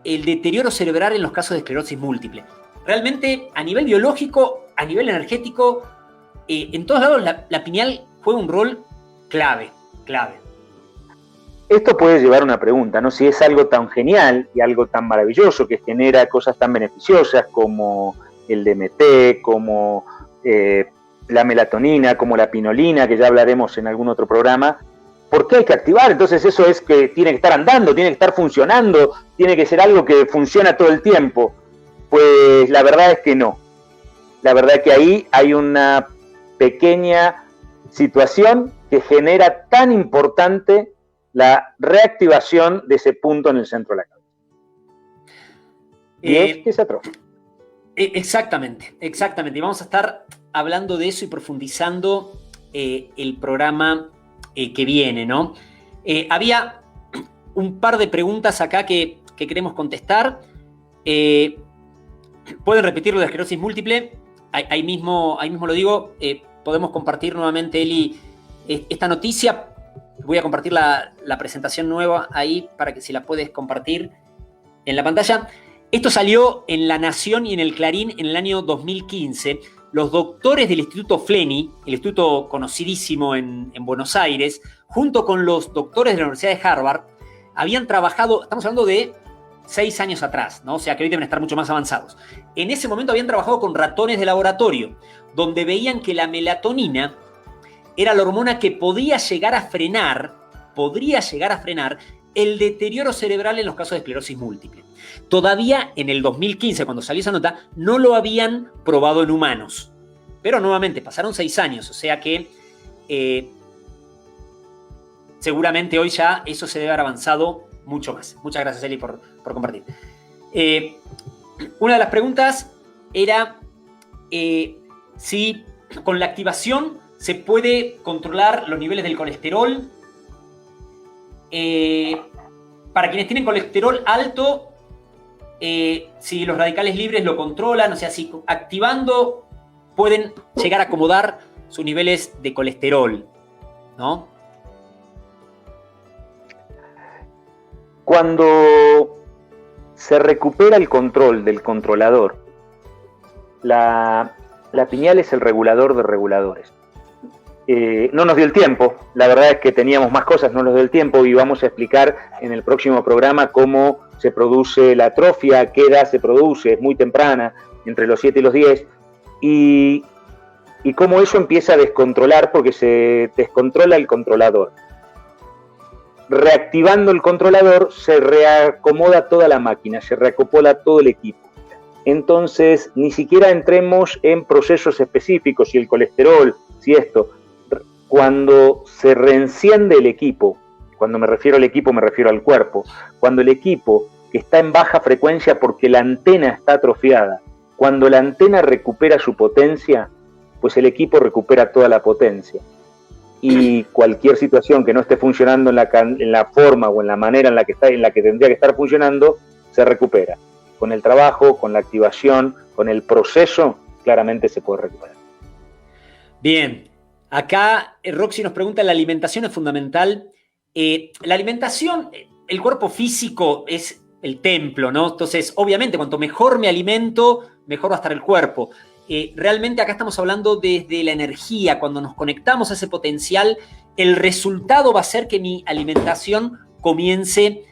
el deterioro cerebral en los casos de esclerosis múltiple. Realmente, a nivel biológico, a nivel energético, en todos lados la pineal juega un rol clave. Esto puede llevar a una pregunta, ¿no? Si es algo tan genial y algo tan maravilloso que genera cosas tan beneficiosas como el DMT, como la melatonina, como la pinolina, que ya hablaremos en algún otro programa, ¿por qué hay que activar? Entonces eso es que tiene que estar andando, tiene que estar funcionando, tiene que ser algo que funciona todo el tiempo. Pues la verdad es que no. La verdad es que ahí hay una pequeña situación que genera tan importante la reactivación de ese punto en el centro de la cabeza. Y es que se atrofia. Exactamente. Y vamos a estar hablando de eso y profundizando el programa que viene, ¿no? Había un par de preguntas acá que queremos contestar. Pueden repetir lo de esclerosis múltiple. Ahí mismo lo digo. Podemos compartir nuevamente, Eli, esta noticia. Voy a compartir la presentación nueva ahí para que si la puedes compartir en la pantalla. Esto salió en La Nación y en el Clarín en el año 2015. Los doctores del Instituto Flenny, el instituto conocidísimo en Buenos Aires, junto con los doctores de la Universidad de Harvard, habían trabajado, estamos hablando de 6 años atrás, ¿no? O sea que hoy deben estar mucho más avanzados. En ese momento habían trabajado con ratones de laboratorio, donde veían que la melatonina era la hormona que podía llegar a frenar el deterioro cerebral en los casos de esclerosis múltiple. Todavía en el 2015, cuando salió esa nota, no lo habían probado en humanos. Pero nuevamente, pasaron 6 años, o sea que seguramente hoy ya eso se debe haber avanzado mucho más. Muchas gracias, Eli, por compartir. Una de las preguntas era si con la activación se puede controlar los niveles del colesterol. Para quienes tienen colesterol alto, si los radicales libres lo controlan, o sea, si activando pueden llegar a acomodar sus niveles de colesterol, ¿no? Cuando se recupera el control del controlador, la pineal es el regulador de reguladores. No nos dio el tiempo, la verdad es que teníamos más cosas, no nos dio el tiempo y vamos a explicar en el próximo programa cómo se produce la atrofia, a qué edad se produce, es muy temprana, entre los 7 y los 10, y cómo eso empieza a descontrolar porque se descontrola el controlador. Reactivando el controlador se reacomoda toda la máquina, se reacomoda todo el equipo. Entonces, ni siquiera entremos en procesos específicos, si el colesterol, si esto. Cuando se reenciende el equipo, cuando me refiero al equipo me refiero al cuerpo, cuando el equipo que está en baja frecuencia porque la antena está atrofiada, cuando la antena recupera su potencia, pues el equipo recupera toda la potencia. y cualquier situación que no esté funcionando en la forma o en la manera en la que tendría que estar funcionando, se recupera. Con el trabajo, con la activación, con el proceso, claramente se puede recuperar. Bien, acá Roxy nos pregunta, ¿la alimentación es fundamental? La alimentación, el cuerpo físico es el templo, ¿no? Entonces, obviamente, cuanto mejor me alimento, mejor va a estar el cuerpo. Realmente acá estamos hablando desde la energía. Cuando nos conectamos a ese potencial, el resultado va a ser que mi alimentación comience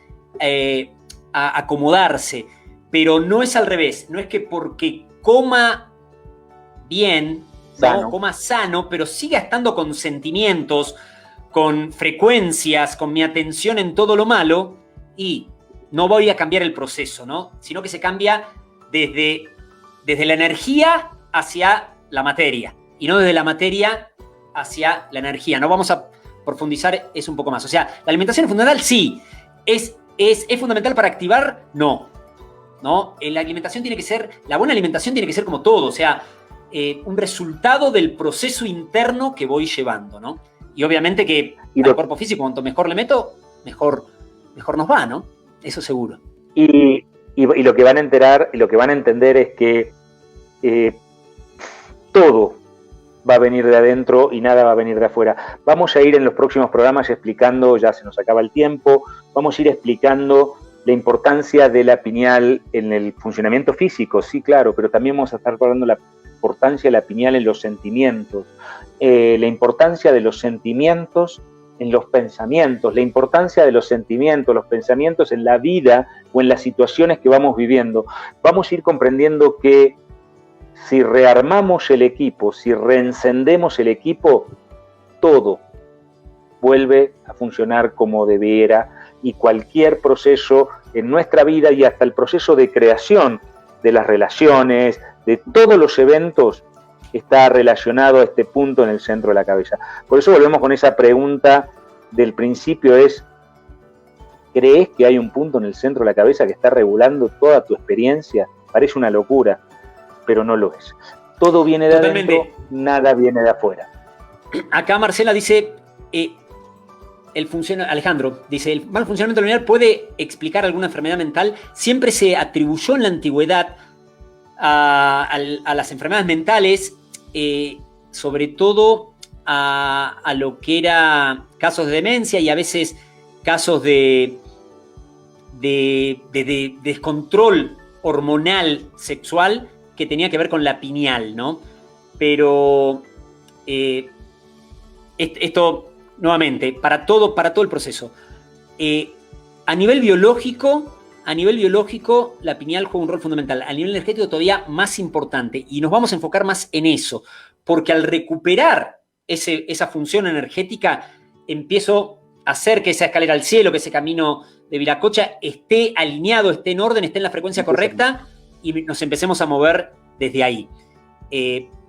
a acomodarse. Pero no es al revés. No es que porque coma bien, ¿no? Coma sano, pero siga estando con sentimientos, con frecuencias, con mi atención en todo lo malo, y no voy a cambiar el proceso, ¿no? Sino que se cambia desde la energía hacia la materia, y no desde la materia hacia la energía. No vamos a profundizar eso un poco más. O sea, ¿la alimentación es fundamental? Sí. ¿Es fundamental para activar? No. ¿No? La alimentación tiene que ser, la buena alimentación tiene que ser como todo, o sea, un resultado del proceso interno que voy llevando, ¿no? Y obviamente que al cuerpo físico, cuanto mejor le meto, mejor nos va, ¿no? Eso seguro. Y lo que van a enterar, y lo que van a entender es que todo va a venir de adentro y nada va a venir de afuera. Vamos a ir en los próximos programas explicando, ya se nos acaba el tiempo, vamos a ir explicando la importancia de la pineal en el funcionamiento físico, sí, claro, pero también vamos a estar hablando de la importancia de la pineal en los sentimientos, la importancia de los sentimientos en los pensamientos, la importancia de los sentimientos, los pensamientos en la vida o en las situaciones que vamos viviendo. Vamos a ir comprendiendo que si rearmamos el equipo, si reencendemos el equipo, todo vuelve a funcionar como debiera, y cualquier proceso en nuestra vida y hasta el proceso de creación de las relaciones, de todos los eventos, está relacionado a este punto en el centro de la cabeza. Por eso volvemos con esa pregunta del principio, es, ¿crees que hay un punto en el centro de la cabeza que está regulando toda tu experiencia? Parece una locura, pero no lo es. Todo viene de adentro, nada viene de afuera. Acá Marcela dice, Alejandro dice, ¿el mal funcionamiento lineal puede explicar alguna enfermedad mental? Siempre se atribuyó en la antigüedad a las enfermedades mentales, sobre todo a lo que era casos de demencia y a veces casos de descontrol hormonal sexual que tenía que ver con la pineal, ¿no? Pero esto, nuevamente, para todo el proceso. A nivel biológico, la pineal juega un rol fundamental. A nivel energético todavía más importante. Y nos vamos a enfocar más en eso. Porque al recuperar esa función energética, empiezo a hacer que esa escalera al cielo, que ese camino de Viracocha esté alineado, esté en orden, esté en la frecuencia correcta, y nos empecemos a mover desde ahí.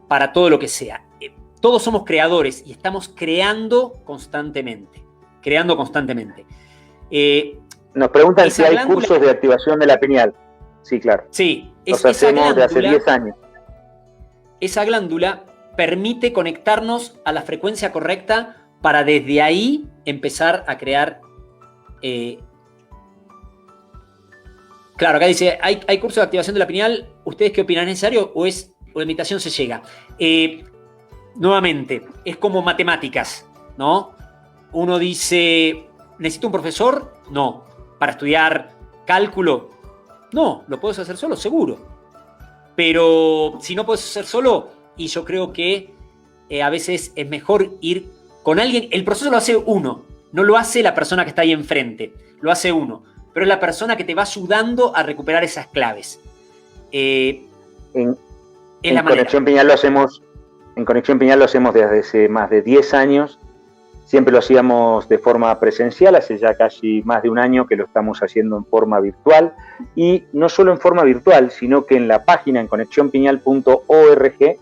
Para todo lo que sea. Todos somos creadores y estamos creando constantemente. Nos preguntan si hay cursos de activación de la pineal. Sí, claro. Sí. Los hacemos de hace 10 años. Esa glándula permite conectarnos a la frecuencia correcta para desde ahí empezar a crear... Claro, acá dice, ¿hay cursos de activación de la pineal? ¿Ustedes qué opinan? ¿Es necesario o la invitación se llega? Nuevamente, es como matemáticas, ¿no? Uno dice, ¿necesito un profesor? No. ¿Para estudiar cálculo? No. ¿Lo puedes hacer solo? Seguro. Pero si no puedes hacer solo, y yo creo que a veces es mejor ir con alguien. El proceso lo hace uno, no lo hace la persona que está ahí enfrente, lo hace uno. Pero es la persona que te va ayudando a recuperar esas claves. En Conexión Pineal lo hacemos. En Conexión Pineal lo hacemos desde hace más de 10 años. Siempre lo hacíamos de forma presencial, hace ya casi más de un año que lo estamos haciendo en forma virtual. Y no solo en forma virtual, sino que en la página, en conexionpineal.org,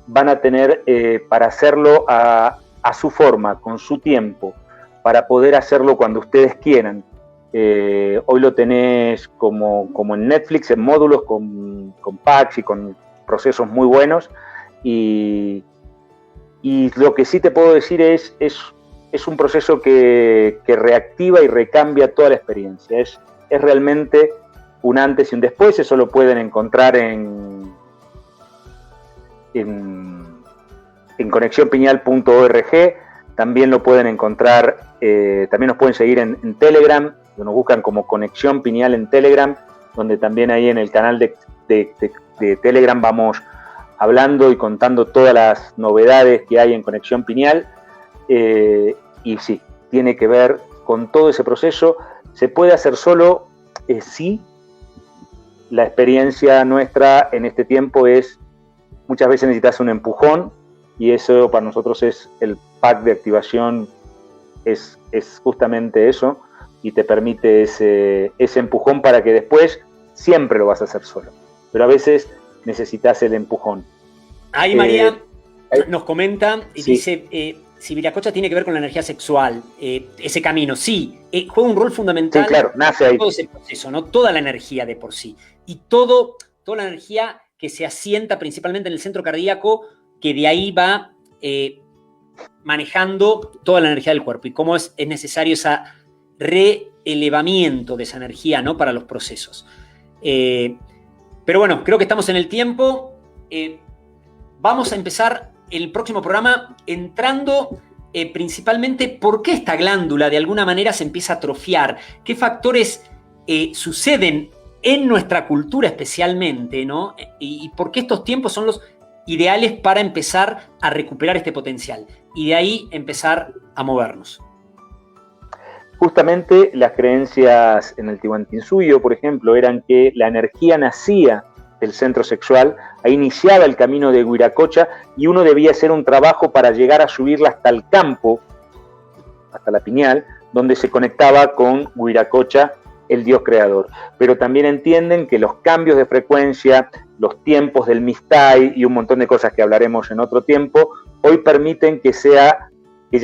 van a tener para hacerlo a su forma, con su tiempo, para poder hacerlo cuando ustedes quieran. Hoy lo tenés como en Netflix, en módulos, con packs y con procesos muy buenos. Y Y lo que sí te puedo decir es un proceso que reactiva y recambia toda la experiencia. Es realmente un antes y un después. Eso lo pueden encontrar en conexionpiñal.org. También lo pueden encontrar, también nos pueden seguir en Telegram, nos buscan como Conexión Piñal en Telegram, donde también ahí en el canal de Telegram vamos hablando y contando todas las novedades que hay en Conexión Piñal. Y sí, tiene que ver con todo ese proceso. Se puede hacer solo, sí. La experiencia nuestra en este tiempo es, muchas veces necesitas un empujón, y eso para nosotros es el pack de activación, es justamente eso, y te permite ese empujón para que después siempre lo vas a hacer solo. Pero a veces necesitas el empujón. Ahí María nos comenta y sí. Dice, si Viracocha tiene que ver con la energía sexual, ese camino, sí, juega un rol fundamental. Sí, claro, nace ahí. Todo ese proceso, ¿no? Toda la energía de por sí. Y toda la energía que se asienta principalmente en el centro cardíaco, que de ahí va manejando toda la energía del cuerpo. Y cómo es necesario ese reelevamiento de esa energía, ¿no? Para los procesos. Pero bueno, creo que estamos en el tiempo. Vamos a empezar el próximo programa entrando principalmente por qué esta glándula de alguna manera se empieza a atrofiar, qué factores suceden en nuestra cultura especialmente, ¿no? Y por qué estos tiempos son los ideales para empezar a recuperar este potencial y de ahí empezar a movernos. Justamente las creencias en el Tiwanaku, por ejemplo, eran que la energía nacía del centro sexual, ahí iniciaba el camino de Wiracocha y uno debía hacer un trabajo para llegar a subirla hasta el campo, hasta la piñal, donde se conectaba con Wiracocha, el dios creador. Pero también entienden que los cambios de frecuencia, los tiempos del Mistai y un montón de cosas que hablaremos en otro tiempo, hoy permiten que ya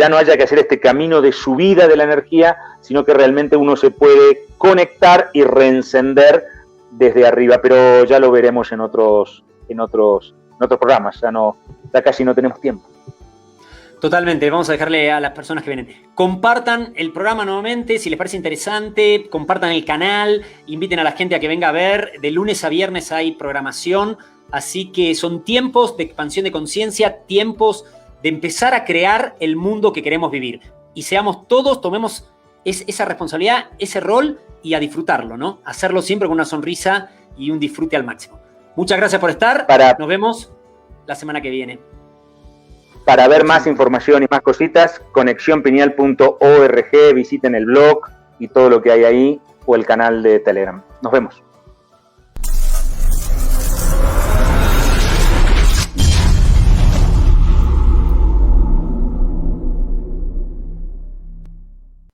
no haya que hacer este camino de subida de la energía, sino que realmente uno se puede conectar y reencender desde arriba, pero ya lo veremos en otros programas, ya casi no tenemos tiempo. Totalmente, vamos a dejarle a las personas que vienen. Compartan el programa nuevamente, si les parece interesante, compartan el canal, inviten a la gente a que venga a ver, de lunes a viernes hay programación, así que son tiempos de expansión de conciencia, tiempos de empezar a crear el mundo que queremos vivir. Y seamos todos, tomemos esa responsabilidad, ese rol y a disfrutarlo, ¿no? Hacerlo siempre con una sonrisa y un disfrute al máximo. Muchas gracias por estar. Nos vemos la semana que viene. Para ver más información y más cositas, conexionpiñal.org, visiten el blog y todo lo que hay ahí o el canal de Telegram. Nos vemos.